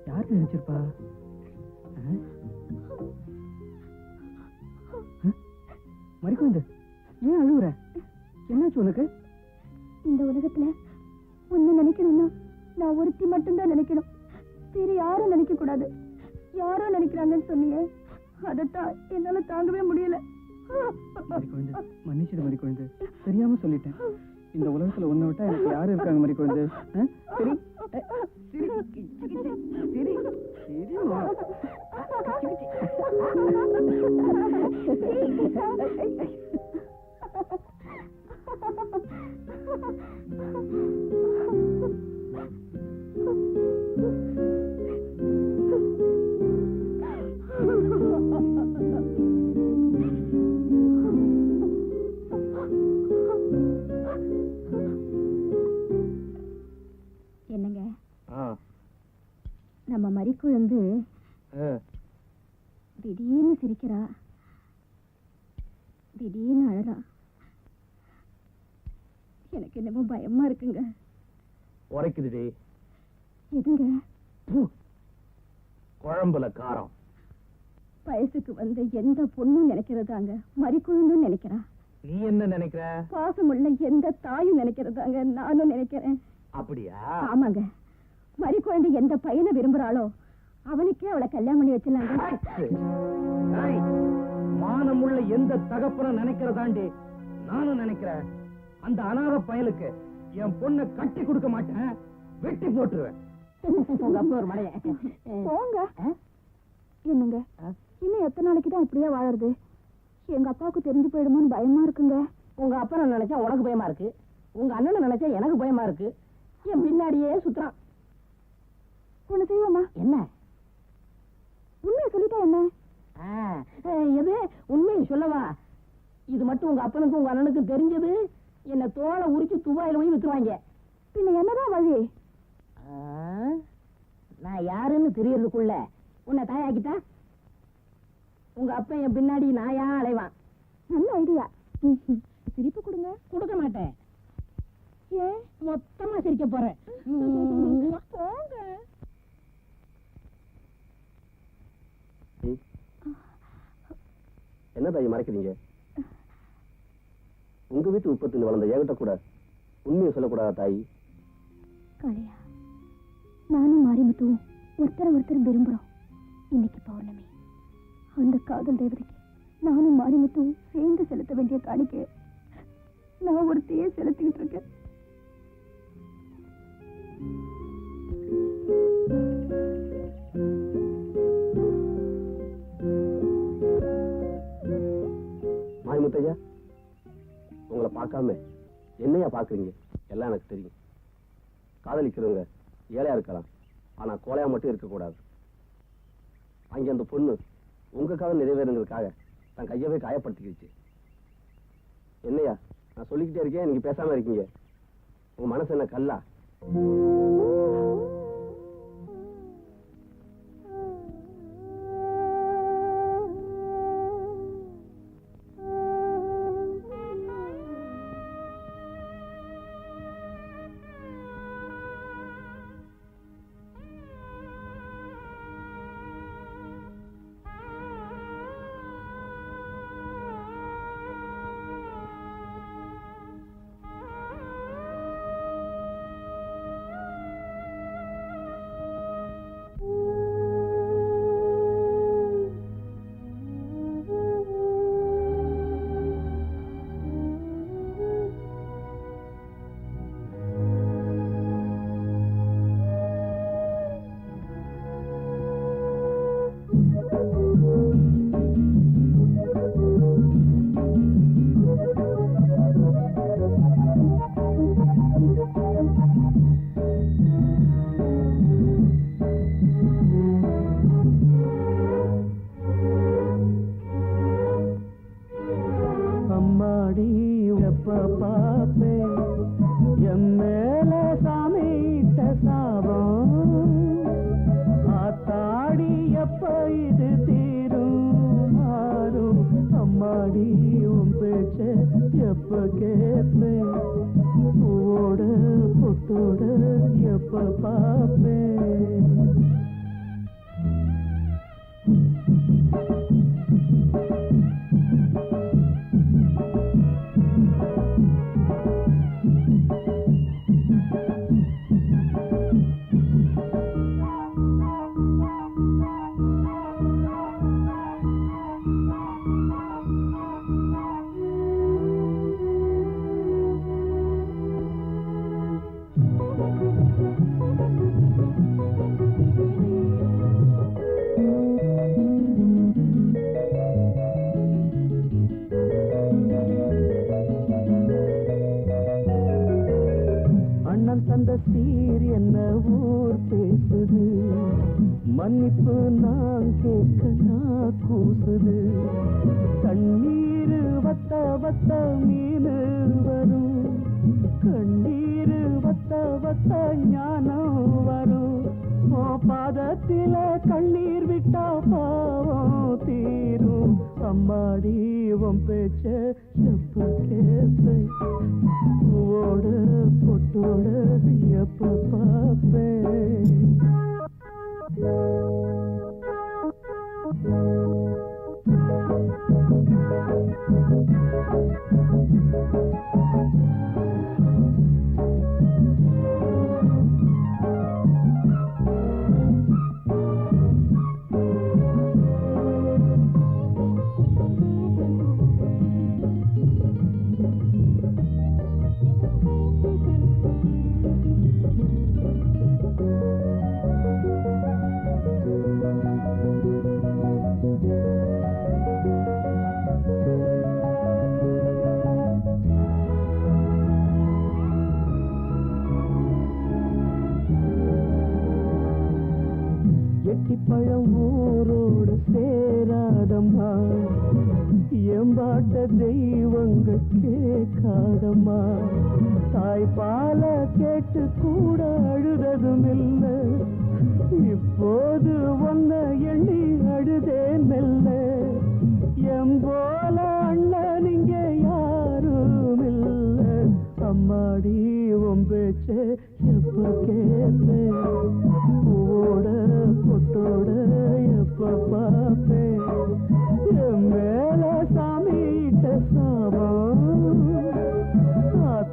யார் நினைச்சிருப்பா? மறிக்கொழுந்து, ஏன் அழுகுற? என்னாச்சு உனக்கு? இந்த உலகத்துல ஒண்ணு நினைக்கணும்னா நான் ஒருத்தி மட்டும்தான் நினைக்கணும். வேற யாரும் நினைக்க கூடாது. யாரோ நினைக்கிறாங்கன்னு சொன்னீங்க, அதத்தான் என்னால தாங்கவே முடியல. மறிக்கொழுந்து, மன்னிச்சிடு மறிக்கொழுந்து, தெரியாம சொல்லிட்டேன். இந்த உலகத்துல ஒன்ன விட்டா எனக்கு யாரு இருக்காங்க மறிக்கொழுந்து? சரி என்னங்க, நம்ம மறிக்குழுந்து திடீர்னு சிரிக்கிறா, திடீர்னு அழறா. எனக்கு என்னமோ பயமா இருக்குங்க. உரைக்குதுடி. எதுங்க? குழம்புல காரம். வயசுக்கு வந்து எந்த பொண்ணும் நினைக்கிறதாங்க மறிக்குழுந்தும் நினைக்கிறா. நீ என்ன நினைக்கிற? பாசமுள்ள எந்த தாயும் நினைக்கிறதாங்க நானும் நினைக்கிறேன். அப்படியா? ஆமாங்க, மறிக்குழந்து எந்த பையனை விரும்புறாளோ அவனுக்கே அவளை கல்யாணம் பண்ணி வச்சிடலாங்க. மானமுள்ள எந்த தகப்பன நினைக்கிறதாண்டி நானும் நினைக்கிறேன். அந்த அனாதை பயலுக்கு என் பொண்ணை கட்டி கொடுக்க மாட்டேன், வெட்டி போட்டுருவேன். உங்க அப்பா ஒரு மடைய போங்க. என்னங்க, இன்னும் எத்தனை நாளைக்கு தான் இப்படியே வாழறது? எங்க அப்பாவுக்கு தெரிஞ்சு போயிடுமோன்னு பயமா இருக்குங்க. உங்க அப்பனை நினைச்சா உனக்கு பயமா இருக்கு, உங்க அண்ணனை நினைச்சா எனக்கு பயமா இருக்கு. என் பின்னாடியே சுத்துறான். ஒண்ணு செய்வோமா? என்ன? உண்மையை சொல்லிட்டா என்ன? எது உண்மையை சொல்லவா? இது மட்டும் உங்க அப்பனுக்கும் உங்க அண்ணனுக்கும் தெரிஞ்சது, என்ன தோலை உரிச்சு துபாயில போய் வித்துருவாங்க. பின்ன என்னதான் வழி? நான் யாருன்னு தெரியறதுக்குள்ள உன்னை தாயாக்கிட்டா உங்க அப்பன் என் பின்னாடி நாயா அலைவான். நல்ல ஐடியா. சிரிப்பு கொடுங்க. கொடுக்க மாட்டேன். ஏன்? மொத்தமா சிரிக்க போறேன். போங்க. என்ன தாய் மறைக்கிறீங்க? உங்க வீட்டு உற்பத்தியில் வளர்ந்த ஏகிட்ட கூட உண்மையை சொல்லக்கூடாதா தாய்? காளையா, நானும் மாரிமுத்துவும் ஒருத்தர் விரும்புறோம். இன்னைக்கு பௌர்ணமி. அந்த காதல் தேவதைக்கு நானும் மாரிமுத்துவும் சேர்ந்து செலுத்த வேண்டிய காணிக்கை நான் ஒருத்தையே செலுத்திக்கிட்டு இருக்கேன். மாரிமுத்தையா, உங்களை பார்க்காம என்னையா பாக்குறீங்க? எல்லாம் எனக்கு தெரியும். காதலிக்கிறவங்க ஏழையா இருக்கலாம், ஆனா கோலையா மட்டும் இருக்கக்கூடாது. அங்க அந்த பொண்ணு உங்க காதல் நிறைவேறுங்கிறதுக்காக தன் கையவே காயப்படுத்திக்கிச்சு. என்னையா நான் சொல்லிக்கிட்டே இருக்கேன், நீங்க பேசாம இருக்கீங்க. உங்க மனசு என்ன கல்லா?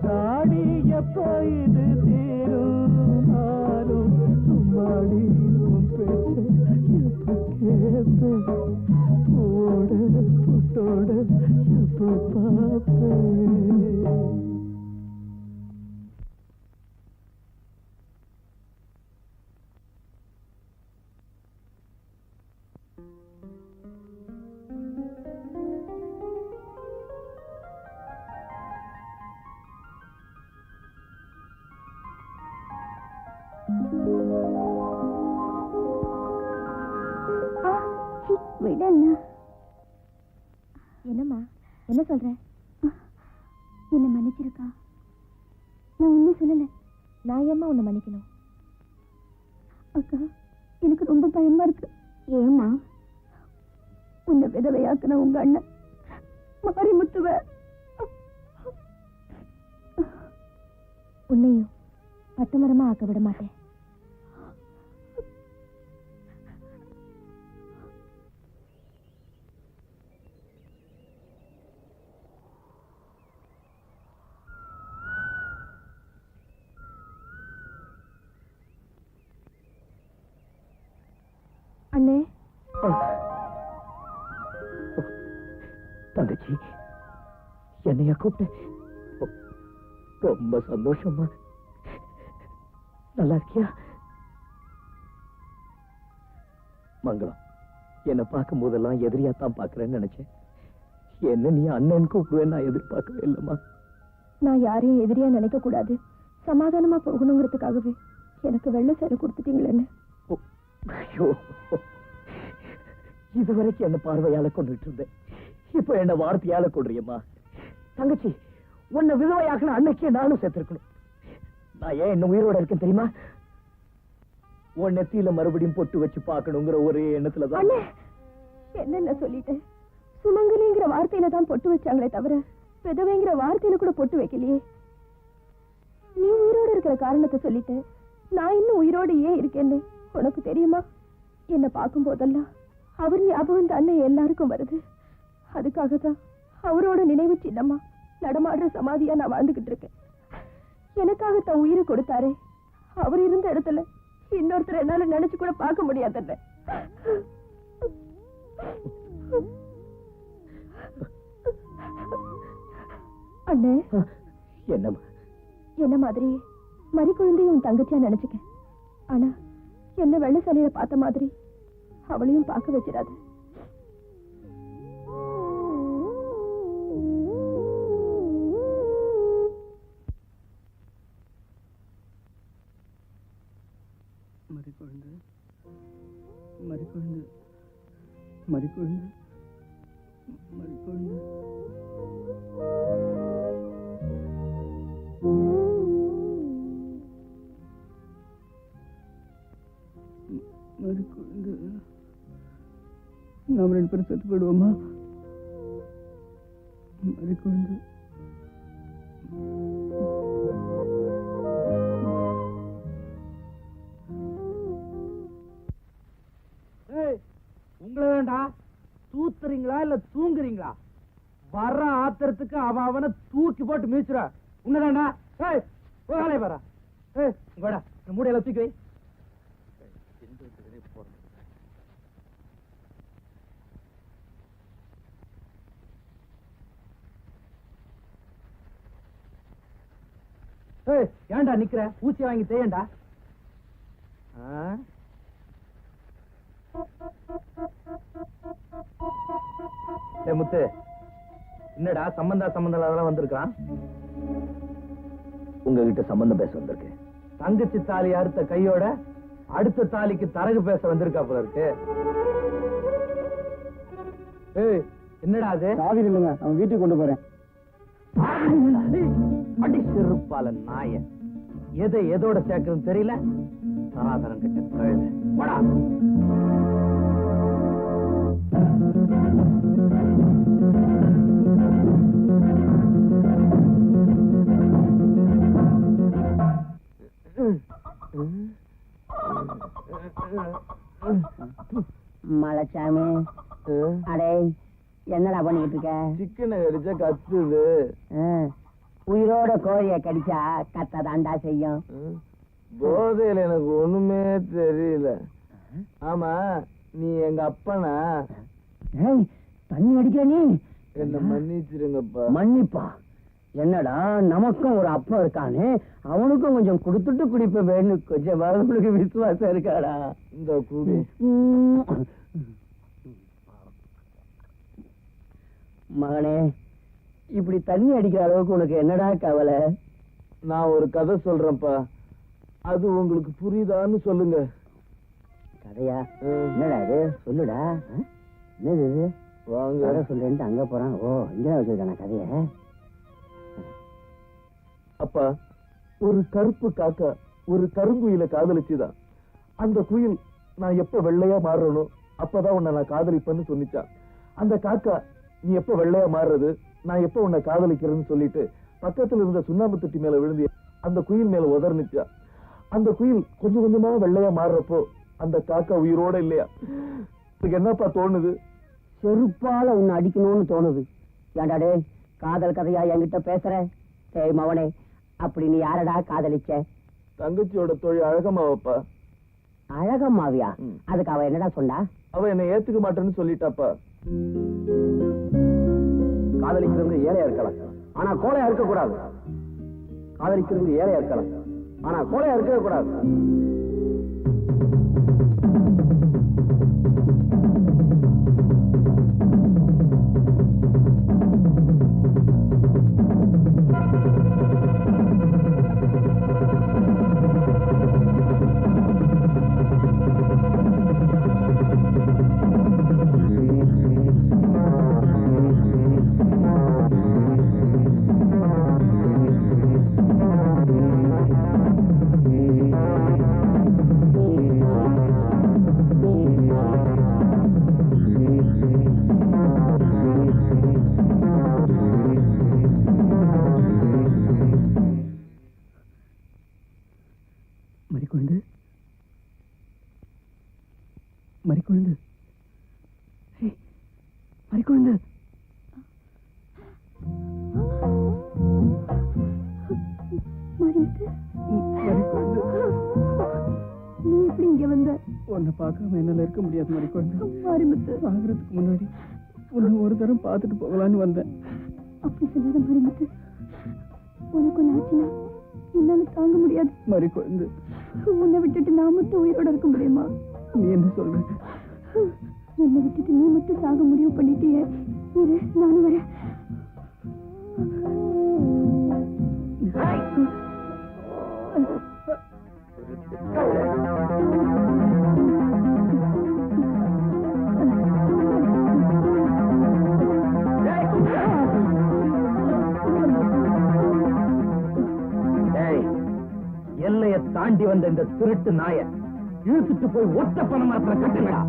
தாடி எப்ப இது தீரும் மாறும் பூவோட புட்டோட எப்போ பார்ப்பேன். என்னம்மா என்ன சொல்ற? என்ன மன்னிச்சிருக்கா? நான் ஒன்னும் சொல்லல. நான் ஏம்மா உன்னை மன்னிக்கணும்? அக்கா எனக்கு ரொம்ப பயமா இருக்கு. ஏம்மா? உன்னை விதவையாக்குன உங்க அண்ணன் மாரிமுத்துவ உன்னையும் பட்டுமரமா ஆக்க விட மாட்டேன். அண்ணே தங்கச்சி என்னைய கூப்பிட்டு ரொம்ப சந்தோஷமா. நல்லா இருக்கியா? மங்களம், என்னை பார்க்கும் போதெல்லாம் எதிரியாத்தான் பாக்குறேன்னு நினைச்சேன். என்ன நீ அண்ணன் கூப்பிடுவேன் நான் எதிர்பார்க்கவே இல்லைம்மா. நான் யாரையும் எதிரியா நினைக்க கூடாது, சமாதானமா போகணுங்கிறதுக்காகவே எனக்கு வெள்ளை சேலை கொடுத்துட்டீங்களேன்னு. ஐயோ, இதுவரைக்கும் என்ன பார்வையால கொண்டுட்டு இருந்தேன், இப்ப என்ன வார்த்தையால கொள்றியம்மா. தங்கச்சி, உன்னை விதவையாக்குன அன்னைக்கே நானும் சேர்த்திருக்கணும். நான் ஏன் என்ன உயிரோட இருக்கேன் தெரியுமா? உன் நெத்தியில மறுபடியும் பொட்டு வச்சு பார்க்கணுங்கிற ஒரே எண்ணத்துலதான். என்னென்ன சொல்லிட்டேன்? சுமங்கலிங்கிற வார்த்தையில தான் பொட்டு வச்சாங்களே தவிர விதவைங்கிற வார்த்தையில கூட பொட்டு வைக்கலையே. நீ உயிரோடு இருக்கிற காரணத்தை சொல்லிட்டு நான் இன்னும் உயிரோடு ஏன் இருக்கேன்னு உனக்கு தெரியுமா? என்ன பார்க்கும் போதெல்லாம் அவர் ஞாபகம் தானே எல்லாருக்கும் வருது. அதுக்காகத்தான் அவரோட நினைவு சின்னமா நடமாடுற சமாதியா நான் வாழ்ந்துகிட்டு இருக்கேன். எனக்காக தன் உயிரை கொடுத்தாரே, அவர் இருந்த இடத்துல இன்னொருத்தர் என்னால நினைச்சு கூட பார்க்க முடியாதுல்ல. அண்ணே, என்னம்மா? என்ன மாதிரி மறி குழந்தையும் உன் தங்கச்சியா நினைச்சுக்க. ஆனா என்ன வெள்ள சலையில பார்த்த மாதிரி அவளையும் பார்க்க வச்சிடாது. நாம் ரெண்டு பேரும் செத்து போயிடுவோமா? மறி குழந்தை உங்களை வேண்டா தூத்துறீங்களா இல்ல தூங்குறீங்களா? வர்ற ஆத்திரத்துக்கு அவனை தூக்கி போட்டு மீச்சுற. உன்னதாண்டா வேலையை வர உங்களோட மூடையில தூக்கி வை. ஏன்டா நிக்கிற? ஊசி வாங்கி தேயண்டா. முத்து, என்னடா சம்பந்தம் அதெல்லாம் வந்திருக்கான்? உங்ககிட்ட சம்பந்தம் பேச வந்திருக்கேன். தங்கச்சி தாலி அறுத்த கையோட அடுத்த தாலிக்கு தரகு பேச வந்திருக்கா போல இருக்கு. என்னடா அது? சாவி இல்லைங்க, அவன் வீட்டுக்கு கொண்டு போறேன். அடி சிறுப்பால நாய, எதை எதோட சேர்க்கறது தெரியல. சராதரம் கிட்ட போடா. மலைச்சாமி, அடே என்னடா பண்ணிக்கிட்டு இருக்க? சிக்கனை கடிச்சா கத்துது. உயிரோட கோழிய கடிச்சா கத்ததாண்டா செய்யும். போதையில எனக்கு ஒண்ணுமே தெரியல. ஆமா, நீ எங்க அப்பனா? ஏய், தண்ணி அடிக்கிற நீ என்ன மன்னிச்சிருங்கப்பா. மன்னிப்பா? என்னடா, நமக்கும் ஒரு அப்பா இருக்கானே, அவனுக்கும் கொஞ்சம் கொடுத்துட்டு குடிப்ப வேணும். கொஞ்சம் உங்களுக்கு விசுவாசம் இருக்காடா? இந்த குடி. மகனே, இப்படி தண்ணி அடிக்கிற அளவுக்கு உனக்கு என்னடா கவலை? நான் ஒரு கதை சொல்றேன்ப்பா, அது உங்களுக்கு புரியுதான்னு சொல்லுங்க. கதையா? என்னடா இது, சொல்லுடா. என்னது இது? வாங்க. கதை சொல்றேன்ட்டு அங்க போறான். ஓ, இங்கதான் வச்சிருக்கான கதைய. அப்பா, ஒரு கருப்பு காக்கா ஒரு கருங்குயில காதலிச்சுதான். அந்த குயில் நான் எப்ப வெள்ளையா மாறணும் அப்பதான் உன்னை நான் காதலிப்பேன்னு சொல்லிச்சான். அந்த காக்கா, நீ எப்ப வெள்ளையா மாறுறது, நான் எப்ப உன்னை காதலிக்கிறேன்னு சொல்லிட்டு பக்கத்துல இருந்த சுண்ணாம்பு தொட்டி மேல விழுந்து அந்த குயில் மேல உதர்னிச்சா. அந்த குயில் கொஞ்சம் கொஞ்சமா வெள்ளையா மாறுறப்போ அந்த காக்கா உயிரோட இல்லையா? எனக்கு என்னப்பா தோணுது? செருப்பால உன்னை அடிக்கணும்னு தோணுது. ஏண்டா டேய், காதல் கதையா என்கிட்ட பேசுற? டேய் மவனே, அப்படி நீ யாரடா காதலிச்ச? தங்கச்சியோட தோழி அழகம்மாவப்பா. அழகம்மாவியா? அதுக்கு அவ என்னடா சொன்னா? அவ என்னை ஏத்துக்க மாட்டேன்னு சொல்லிட்டாப்பா. காதலிக்கிறவங்க ஏழையா இருக்கலாம், ஆனா கோழையா இருக்க கூடாது. காதலிக்கிறவங்க ஏழையா இருக்கலாம், ஆனா கோழையா இருக்கவே கூடாது. மறிக்குழுந்து, மறிக்குழுந்து. நீ எப்படி இங்க வந்த? உன்னை பார்க்காம என்னால இருக்க முடியாது மறிக்குழுந்து. மாரிமுத்து, ஆகிறதுக்கு முன்னாடி உன்னை ஒரு தரம் பார்த்துட்டு போகலான்னு வந்தேன். அப்படி சொல்லாத மாரிமுத்து. உனக்கு ஒண்ணு ஆச்சுன்னா என்னால தாங்க முடியாது. மறிக்குழுந்து, உன்னை விட்டுட்டு நான் மட்டும் உயிரோட இருக்க முடியுமா? நீ என்ன சொல்ற? என்னை விட்டுட்டு நீ மட்டும் சாக முடிவு பண்ணிட்டியே. இரு, நானும் வரேன். எல்லையை தாண்டி வந்த இந்த திருட்டு நாய இழுத்துட்டு போய் ஒத்த பண மரத்துல கட்டுங்களா.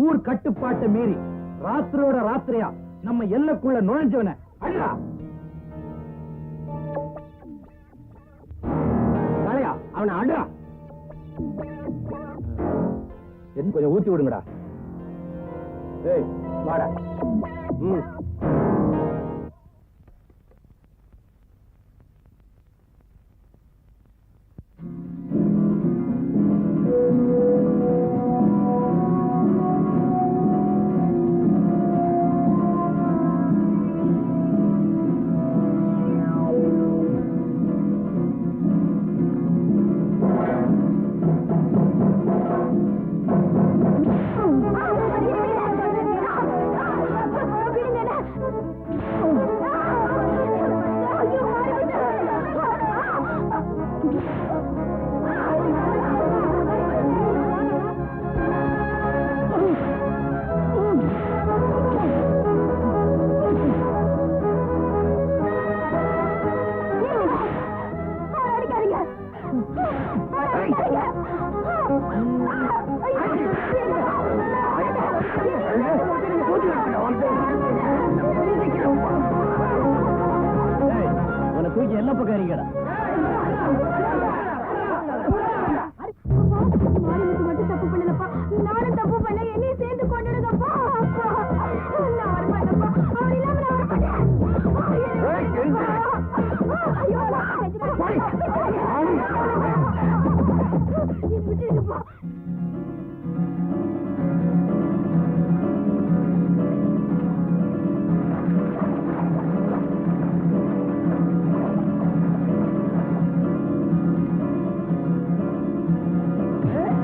ஊர் கட்டுப்பாட்டை மீறி ராத்திரியோட ராத்திரியா நம்ம எல்லைக்குள்ள நுழைஞ்சவன அடடா காளையா, அவனை அடடா. என்ன கொஞ்சம் ஊத்தி விடுங்கடா. ஏய் வாடா. தூக்கி எல்லா பக்கம் எறிங்கடா. மாரிமுத்து மட்டும் தப்பு பண்ணலப்பா, நானும் தப்பு பண்ண, என்னையும் சேர்த்து கொண்டுடுங்கப்பா. நான் வரமாட்டேன்ப்பா, அவர் இல்லாம நான் வரமாட்டேன். ஐயோ, விட்டுருங்கப்பா.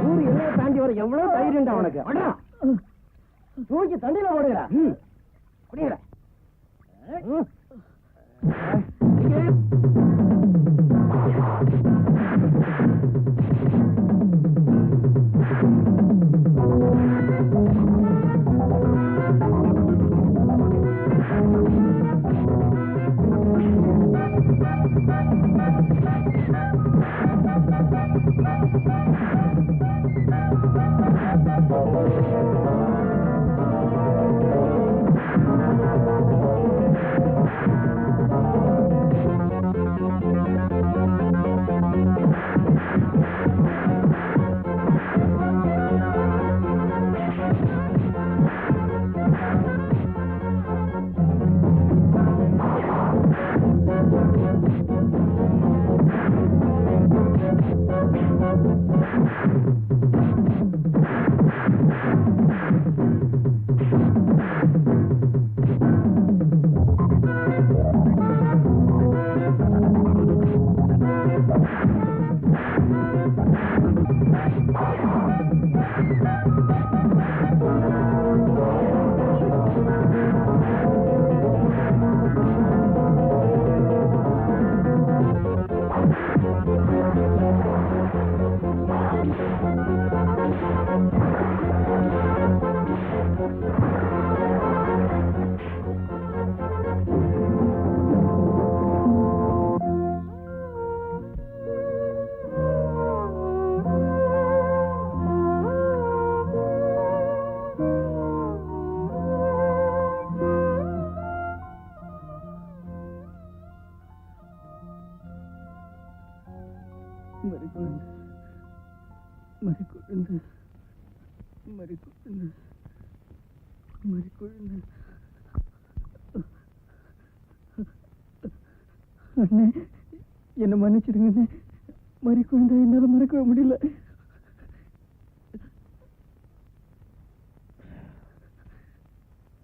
ஊர் எல்லையை தாண்டி வர எவ்வளவு தைரியம்டா உனக்கு. தூக்கி தண்ணியில ஓடுகிறா. குடிங்கடா. அண்ணே, என்ன மன்னிச்சிடுங்க. மறி குழந்தை என்னால மறக்கவே முடியல.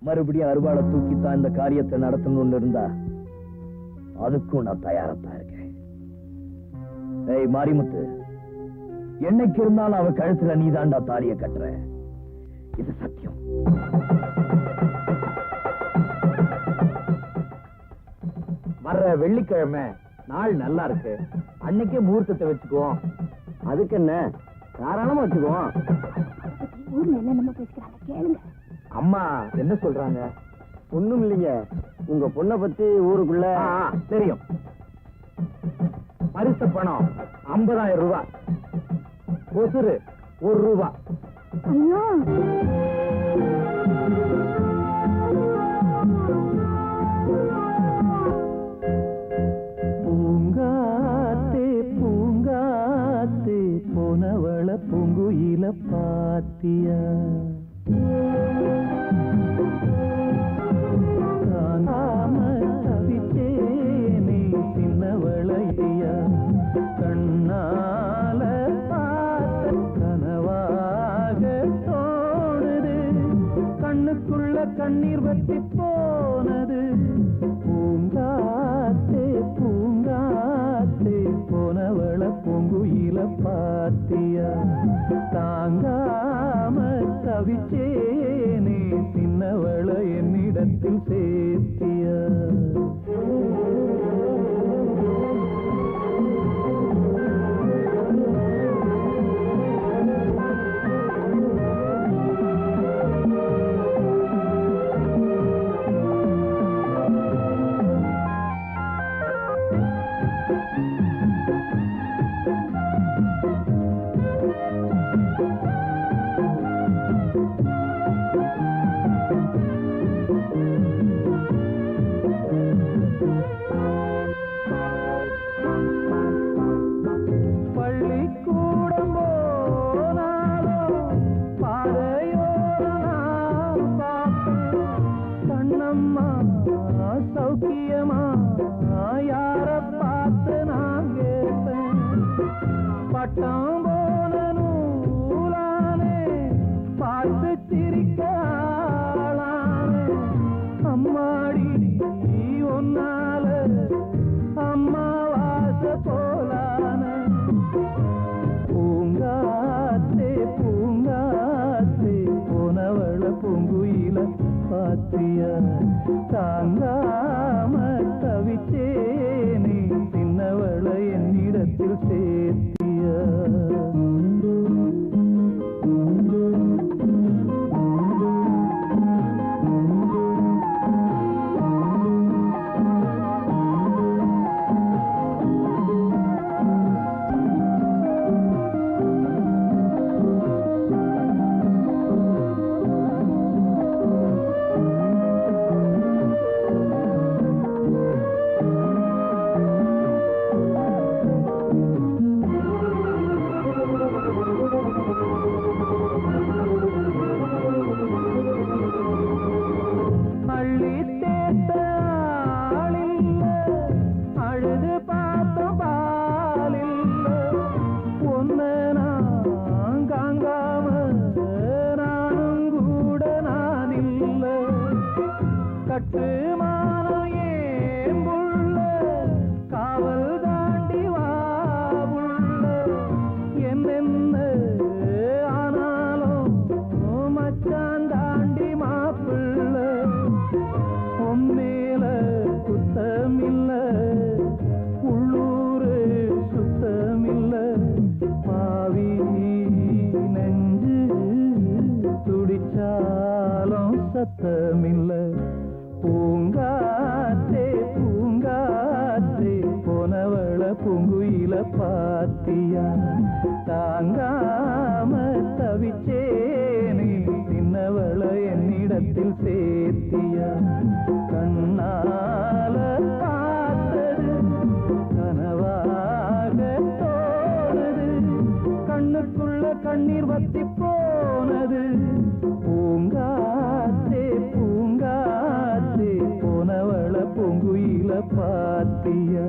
மறுபடியும் அருவாளை தூக்கித்தான் இந்த காரியத்தை நடத்தணும்னு இருந்தா அதுக்கும் நான் தயாரத்தான் இருக்கேன். ஏய் மாரிமுத்து, என்னைக்கு இருந்தாலும் அவ கழுத்துல நீதாண்டா தாலிய கட்டுற. இது சத்தியம். வர்ற வெள்ளிக்கிழமை நாள் நல்லா இருக்கு, அன்னைக்கே முகூர்த்தத்தை வச்சுக்குவோம். அதுக்கு என்ன, தாராளமா வச்சுக்குவோம். ஊர்ல என்னென்னமோ பேசுறாங்க, கேளுங்க. அம்மா என்ன சொல்றாங்க? ஒண்ணும் இல்லைங்க, உங்க பொண்ணை பத்தி ஊருக்குள்ள தெரியும். பரிசு பணம் 50,000 ரூபாய், ஒசுறு 1 ரூபாய். ஐயோ, பூங்காத்தே பூங்காத்தே போனவள பூங்குயில பாத்தியா? காணாம தவிச்சேனே சின்னவளையா, கண்ணால பார்த்த கனவாக தோணுது, கண்ணுக்குள்ள கண்ணீர் வத்தி போனது. பூங்காத்தே பூங்காத்தே போனவள பூங்குயில பாத்தியா? தாங்காம தவிச்சேனே சின்னவள என்னிடத்தில் சேர்த்தியா? பொங்குயில பாத்தியா தாங்காம தவிச்சேனே சின்னவள என்னிடத்தில் சேர்த்தியா சத்தமில்ல பூங்காத்தே பூங்காத்தே போனவள பூங்குயில பாத்தியா தாங்காம தவிச்சேனே சின்னவள என்னிடத்தில் சேர்த்தியா கண்ணால பார்த்தது கனவாக தோணுது கண்ணுக்குள்ள கண்ணீர் வத்தி போனது பூங்காத்தே பூங்காத்தே போனவள பூங்குயில பாத்தியா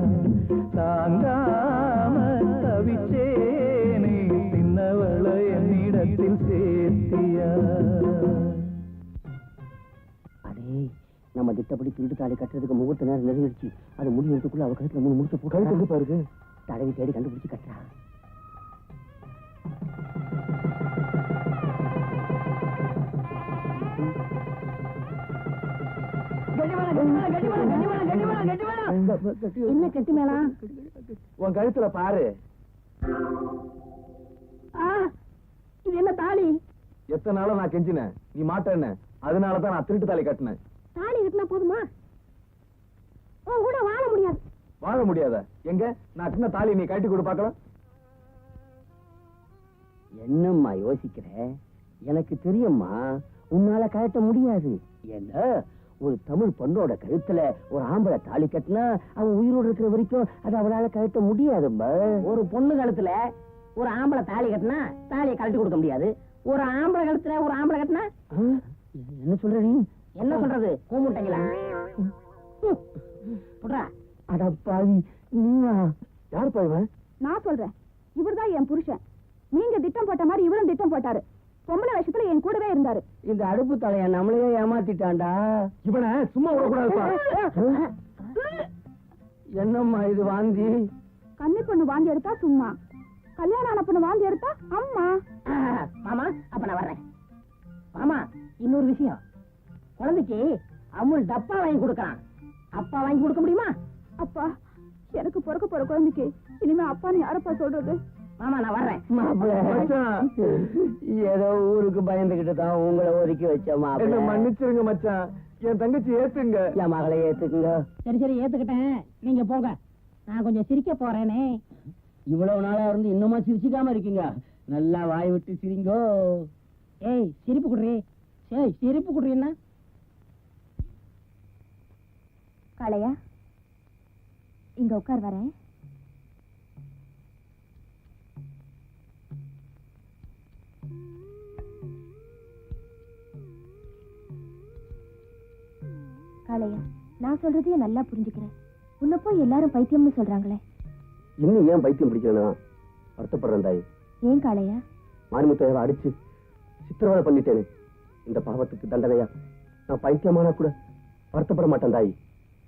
தாங்காம தவிச்சேனே சின்னவள என்னிடத்தில் சேர்த்தியா அடே நம்ம திட்டப்படி திருட்டு தாலி கட்டுறதுக்கு முகூர்த்த நேரம் நெருங்கிடுச்சு அது முடிவுறதுக்குள்ள அவ கழுத்துல 3 முடிச்சு போட்டு பாருங்க தடவி தேடி கண்டுபிடிச்சு கட்டுறா என்ன கட்டி மேளம்? உன் கழுத்துல பாரு. இது என்ன தாலி? எத்தனை நாளும் நான் கெஞ்சினேன், நீ மாட்டேன்னு. அதனாலதான் நான் திருட்டு தாலி கட்டினேன். தாலி கட்டினா போதுமா? உன் கூட வாழ முடியாது. வாழ முடியாத? எங்க நான் சின்ன தாலி நீ கட்டி கொடு பார்க்கலாம். என்னம்மா யோசிக்கிற? எனக்கு தெரியும்மா, உன்னால கட்ட முடியாது. ஏன்னா ஒரு தமிழ் பொண்ணோட கழுத்துல ஒரு ஆம்பளை தாலி கட்டினா அவன் உயிரோடு இருக்கிற வரைக்கும் அது அவளால கட்ட முடியாதும்மா. ஒரு பொண்ணு கழுத்துல ஒரு ஆம்பளை தாலி கட்டினா தாலியை கழட்டி கொடுக்க முடியாது. ஒரு ஆம்பளை கழுத்துல ஒரு ஆம்பளை கட்டினா என்ன சொல்ற நீ? என்ன சொல்றது? கூமுட்டைங்களா? அட பாவி, நீயா? யார் பாய்வன்? நான் சொல்றேன், இவர்தான் என் புருஷன். நீங்க திட்டம் போட்ட மாதிரி இவரும் திட்டம் போட்டாரு. பொம்பளை விஷயத்துல என் கூடவே இருந்தாரு. இந்த அடுப்பு தலைய நம்மளையே ஏமாத்திட்டான்டா. இவனை சும்மா விடக்கூடாதுப்பா. என்னம்மா இது வாந்தி? கன்னி பொண்ணு வாந்தி எடுத்தா சும்மா, கல்யாணம் ஆன பொண்ணு வாந்தி எடுத்தா அம்மா. மாமா, அப்ப நான் வர்றேன். மாமா, இன்னொரு விஷயம். குழந்தைக்கு அமுல் டப்பா வாங்கி கொடுக்கறான். அப்பா வாங்கி கொடுக்க முடியுமா? அப்பா, எனக்கு பிறக்க போற குழந்தைக்கு இனிமே அப்பான்னு யாரப்பா சொல்றது? மாமா, நான் வர்றேன். ஏதோ ஊருக்கு பயந்துகிட்டு தான் உங்களை ஒதுக்கி வச்ச மாப்பிள்ளை. மன்னிச்சிருங்க மச்சான், என் தங்கச்சி ஏத்துங்க. என் மகளை ஏத்துக்குங்க. சரி சரி, ஏத்துக்கிட்டேன். நீங்க போங்க, நான் கொஞ்சம் சிரிக்க போறேனே. இவ்வளவு நாளா இருந்து இன்னுமா சிரிச்சுக்காம இருக்கீங்க? நல்லா வாய் விட்டு சிரிங்கோ. ஏய், சிரிப்பு குடுறி. ஏய், சிரிப்பு குடுறீன்னா? காளையா, இங்க உட்கார் வரேன். காளையா, நான் சொல்றதையே நல்லா புரிஞ்சுக்கிறேன். உன்னை போய் எல்லாரும் பைத்தியம்னு சொல்றாங்களே. இன்னும் ஏன் பைத்தியம் பிடிக்கணும்? வருத்தப்படுறேன் தாய். ஏன் காளையா? மாரிமுத்தையாவை அடிச்சு சித்திரவதை பண்ணிட்டேனே, இந்த பாவத்துக்கு தண்டனையா நான் பைத்தியமானா கூட வருத்தப்பட மாட்டேன் தாய்.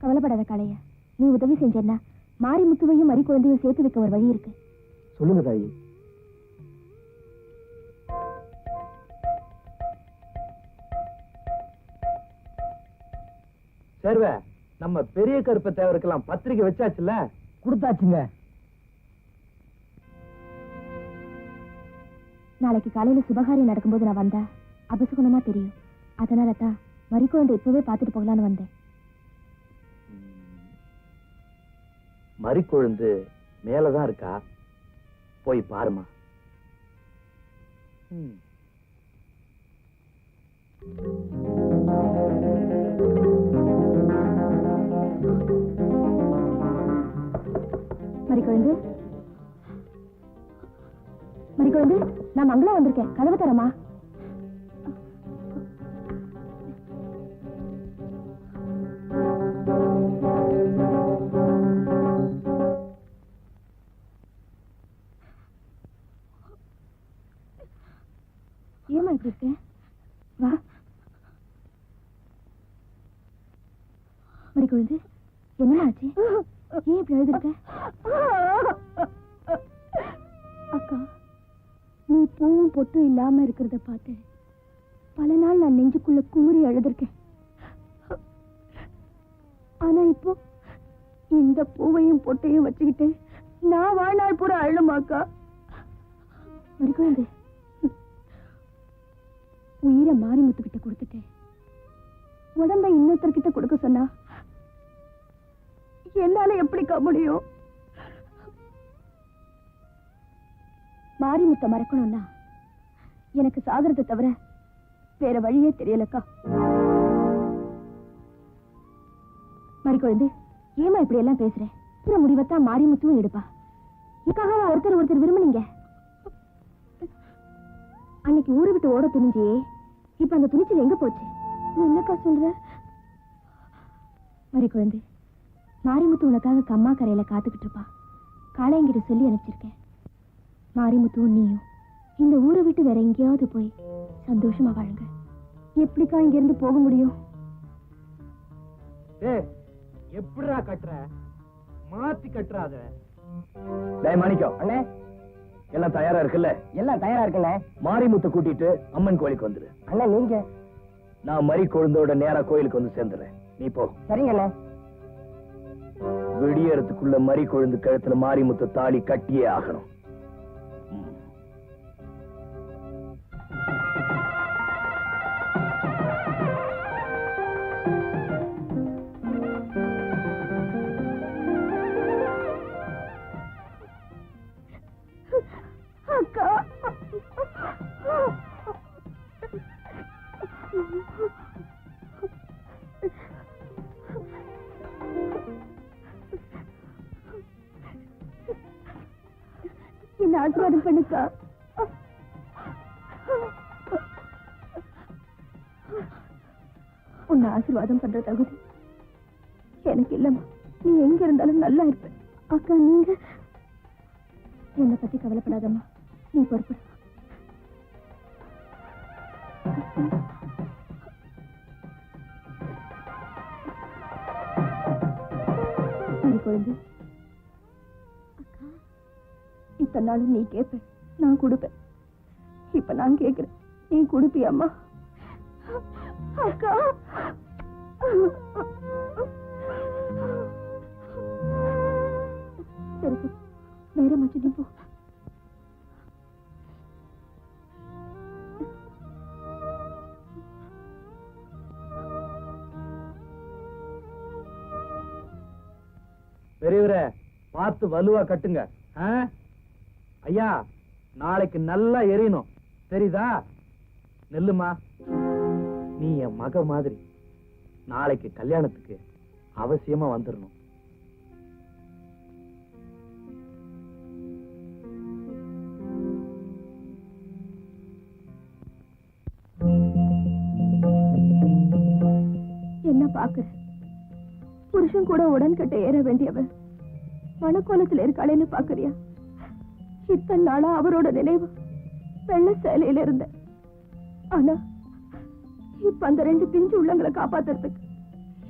கவலைப்படாத காளையா, நீ உதவி செஞ்சேன்னா மாரிமுத்துவையும் மறி குழந்தையும் சேர்த்து வைக்க ஒரு வழி இருக்கு. சொல்லுங்க தாயி. சேர்வ நம்ம பெரிய கருப்ப தேவருக்கெல்லாம் பத்திரிக்கை வச்சாச்சுல்ல? கொடுத்தாச்சுங்க. நாளைக்கு காலையில சுபகாரியம் நடக்கும்போது நான் வந்தா அபசகுணமா தெரியும். அதனால தான் மறிக்குழந்தை இப்பவே பார்த்துட்டு போகலான்னு வந்தேன். மறிக்கொழுந்து மேலதான் இருக்கா, போய் பாருமா. மறிக்குழந்து, மறிக்குழந்து, நான் மங்களா வந்திருக்கேன். கதவு தரமா? ஏமா இப்படி இருக்க? வா. மறிக்குழந்து, என்ன ஆச்சு? ஏன் இப்படி எழுதிருக்க? அக்கா, நீ பூவும் பொட்டும் இல்லாம இருக்கிறத பார்த்து பல நாள் நான் நெஞ்சுக்குள்ள குமுறி அழுதுருக்கேன். ஆனா இப்போ இந்த பூவையும் பொட்டையும் வச்சுக்கிட்டு நான் வாழ்நாள் பூரா அழுமாக்கா. மறிக்குழந்து, உயிரை மாரிமுத்துக்கிட்ட கொடுத்துட்டேன். உடம்பை இன்னொருத்தர்கிட்ட கொடுக்க சொன்னா என்னால எப்படிக்கா முடியும்? மாரிமுத்த மறக்கணும்னா எனக்கு சாகரத்தை தவிர வேற வழியே தெரியலக்கா. மறிக்குழந்து, ஏமா இப்படி எல்லாம் பேசுறேன்? முடிவத்தான் மாரிமுத்துவும் எடுப்பா. இதுக்காக ஒருத்தர் ஒருத்தர் விரும்புனீங்க. அன்னைக்கு ஊரை விட்டு ஓட துணிஞ்சியே, இப்ப அந்த துணிச்சல் எங்க போச்சு? நீ என்னக்கா சொல்ற? மறிக்குழந்து, மாரிமுத்து உனக்காக கம்மா கரையில காத்துக்கிட்டு இருப்பா. காளையங்கிட்ட சொல்லி அனுப்பிச்சிருக்கேன். மாரிமுத்துவும் நீயும் இந்த ஊரை விட்டு வேற எங்கேயாவது போய் சந்தோஷமா வாழுங்க. எப்படிக்கா இங்க இருந்து போக முடியும்? எப்படிடா கட்டுற? மாத்தி கட்டுறாத. மாணிக்கம் அண்ணே, எல்லாம் தயாரா இருக்குல்ல? எல்லாம் தயாரா இருக்குல்ல. மாரிமுத்து கூட்டிட்டு அம்மன் கோயிலுக்கு வந்துரு. அண்ணா நீங்க? நான் மறி கொழுந்தோட நேரா கோயிலுக்கு வந்து சேர்ந்துறேன். நீ போ. சரிங்க அண்ணா. விடியறதுக்குள்ள மறி கொழுந்து கழுத்துல மாரிமுத்து தாலி கட்டியே ஆகணும். அக்கா, என்ன ஆசீர்வாதம் பண்ணுக்கா. உன்னை ஆசீர்வாதம் பண்ற தகுதி எனக்கு இல்லம்மா. நீ எங்க இருந்தாலும் நல்லா இருப்ப. அக்கா, நீங்க என்னை பத்தி கவலைப்படாதம்மா. நீ பொறுப்பு. குழந்தை, இத்தனை நாளும் நீ கேட்ப, நான் கொடுப்பேன். இப்ப நான் கேட்கிறேன், நீ கொடுப்பியம்மா? அக்கா, சரி சரி, நேரம் வச்சு நீ போ. பெரியவரே, பார்த்து வலுவா கட்டுங்க. ஐயா, நாளைக்கு நல்லா எரியணும், தெரியுதா? நெல்லுமா, நீ என் மக மாதிரி. நாளைக்கு கல்யாணத்துக்கு அவசியமா வந்துடணும். என்ன பாக்குற? புருஷன் கூட உடன்கட்டை ஏற வேண்டியவன் மனக்கோலத்தில் இருக்காளேன்னு பாக்குறியா? இத்தனை நாளா அவரோட நினைவு வெள்ள சேலையில இருந்த. ஆனா இப்ப அந்த 2 பிஞ்சு உள்ளங்களை காப்பாத்துறதுக்கு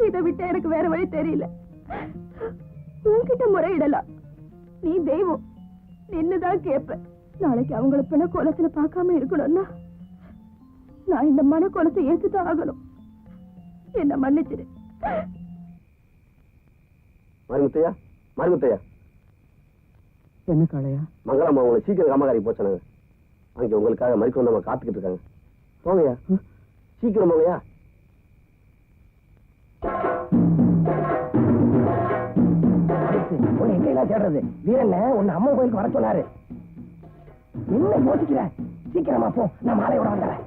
இதை விட்டு எனக்கு வேற வழி தெரியல. உன்கிட்ட முறையிடலாம். நீ தெய்வம், நின்னுதான் கேப்ப. நாளைக்கு அவங்கள பிண கோலத்துல பார்க்காம இருக்கணும்னா நான் இந்த மனக்கோலத்தை ஏத்துதான் ஆகணும். என்ன மன்னிச்சிரு. மாரிமுத்தையா, மாரிமுத்தையா, என்ன காளையா? மங்களம்மா உங்களை சீக்கிரம் காமகாரி போச்சானுங்க. அங்கே உங்களுக்காக மறிக்க வந்தவங்க காத்துக்கிட்டு இருக்காங்க. போங்கய்யா, சீக்கிரம் போங்கய்யா. உன்னை எங்கெல்லாம் தேடுறது? வீரண்ண உன்னை அம்மன் கோயிலுக்கு வர சொன்னாரு. என்ன யோசிக்கிற? சீக்கிரமா போ, நான் மாலையோட வந்துடுறேன்.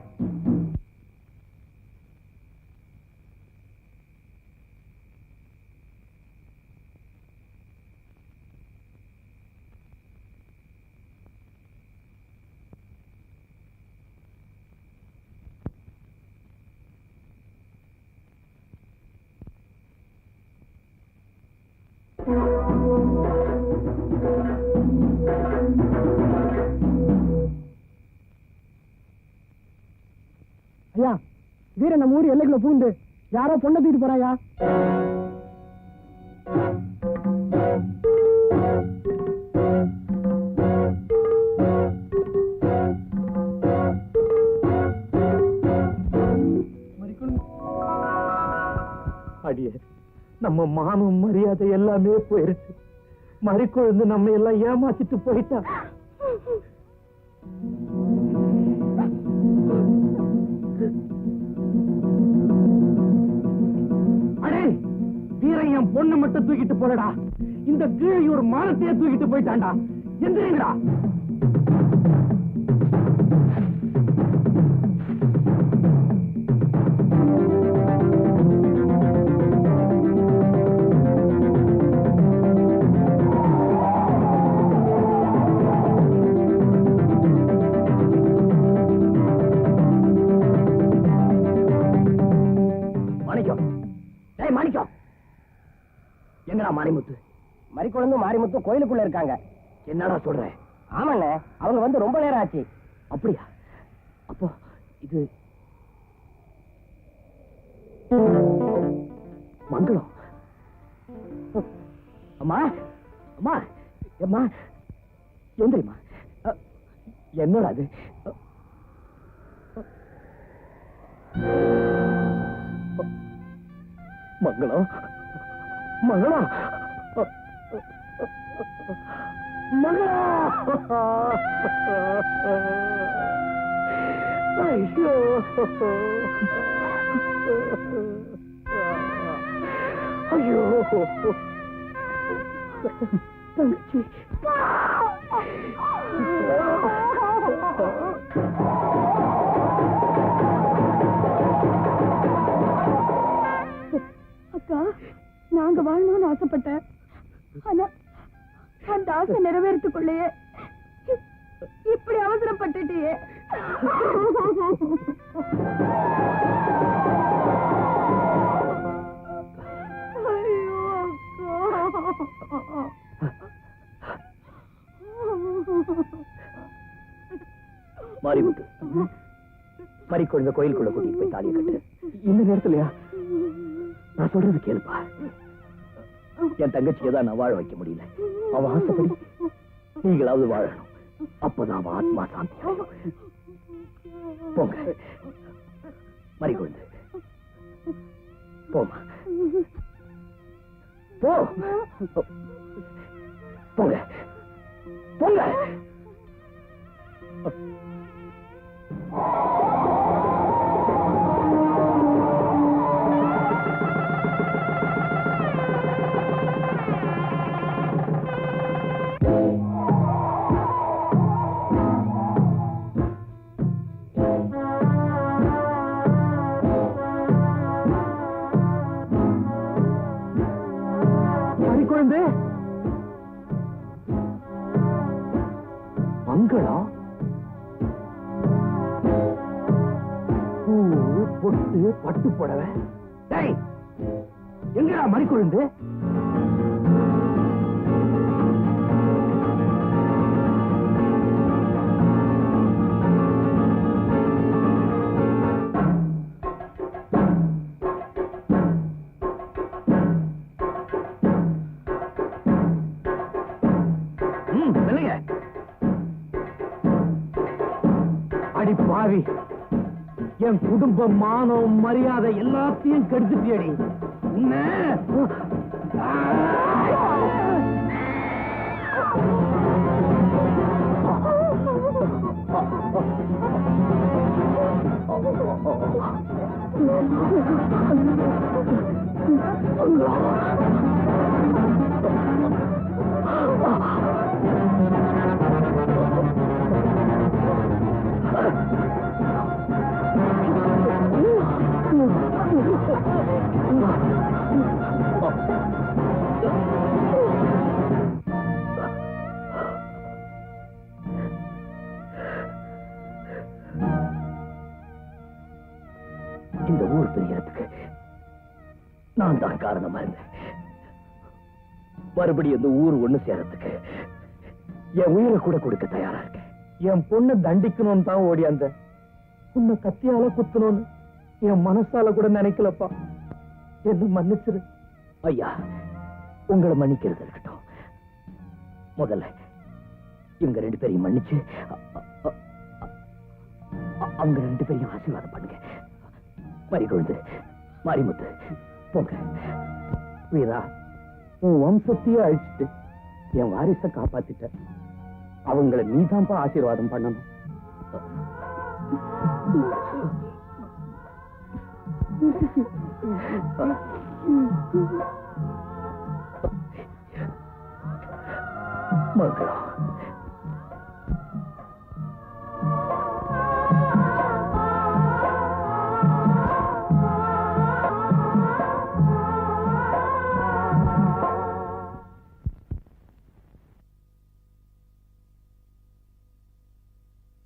ஐயா, வீரன் நம்ம ஊர் எல்லைக்குள்ள பூந்து யாரோ பொண்ணை தூக்கிட்டு போறாயா? அடியே, நம்ம மானம் மரியாதை எல்லாமே போயிருச்சு. மறிக்குழுந்து நம்ம எல்லாம் ஏமாத்திட்டு போயிட்டா. அடே, வீரன் என் பொண்ணு மட்டும் தூக்கிட்டு போலடா, இந்த கீழே ஒரு மானத்தையே தூக்கிட்டு போயிட்டான்டா. எந்திரீங்கடா. எங்கடா மாரிமுத்து? மறிக்குழந்து மாரிமுத்து கோயிலுக்குள்ள இருக்காங்க. என்னடா சொல்றேன்? ஆமாண்ண, அவங்க வந்து ரொம்ப நேரம் ஆச்சு. அப்படியா? அப்போ இது மங்களம். அம்மா, அம்மா, அம்மா, எந்திரிம்மா. என்னடா அது? மங்களம், மங்களம், மங்களம். ஐயோ, ஐயோ, தங்கச்சி. அக்கா, நாங்க வாழணும்னு ஆசைப்பட்டேன். ஆனா அந்த ஆசை நிறைவேறத்துக்குள்ளேயே இப்படி அவசரப்பட்டுட்டியே. ஐயோ அக்கா. மாரிமுத்து, மறிக்குழந்த கோயிலுக்குள்ள கூட்டிட்டு போய் தாலியை கட்டு. இந்த நேரத்துலயா? நான் சொல்றது கேளுப்பா. என் தங்கச்சியை தான் நான் வாழ வைக்க முடியல. அவ ஆசைப்படி நீங்களாவது வாழணும். அப்பதான் அவன் ஆத்மா சாந்தி அடையும். போங்க மறிக்குழந்து, போமா, போ, போங்க, போங்க. மறிக்குழந்து, மங்களம், பூ, பொட்டு, பட்டு புடவை. டேய், எங்கடா மறிக்குழந்து? அடி பாவி, என் குடும்ப மானம் மரியாதை எல்லாத்தையும் கெடுத்துட்டியடி. இந்த ஊர் பெரியறதுக்கு நான் தான் காரணமா இருந்தேன். மறுபடியும் இந்த ஊர் ஒண்ணு சேரத்துக்கு என் உயிரை கூட கொடுக்க தயாரா இருக்கேன். என் பொண்ணை தண்டிக்கணும்னு தான் ஓடியாந்த. உன்னை கத்தியால குத்தணும்னு என் மனசால கூட நினைக்கலப்பா. என்ன மன்னிச்சிரு. ஐயா, உங்களை மன்னிக்கிறது இருக்கட்டும். முதல்ல இவங்க 2 பேரையும் மன்னிச்சு அவங்க 2 பேரையும் ஆசீர்வாதம் பண்ணுங்க. மறிகொழுந்து, மாரிமுத்து, போங்க. வீரா, உன் வம்சத்தையே அழிச்சிட்டு என் வாரிசை காப்பாத்திட்ட. அவங்கள நீதான்ப்பா ஆசீர்வாதம் பண்ணணும். மங்களம்.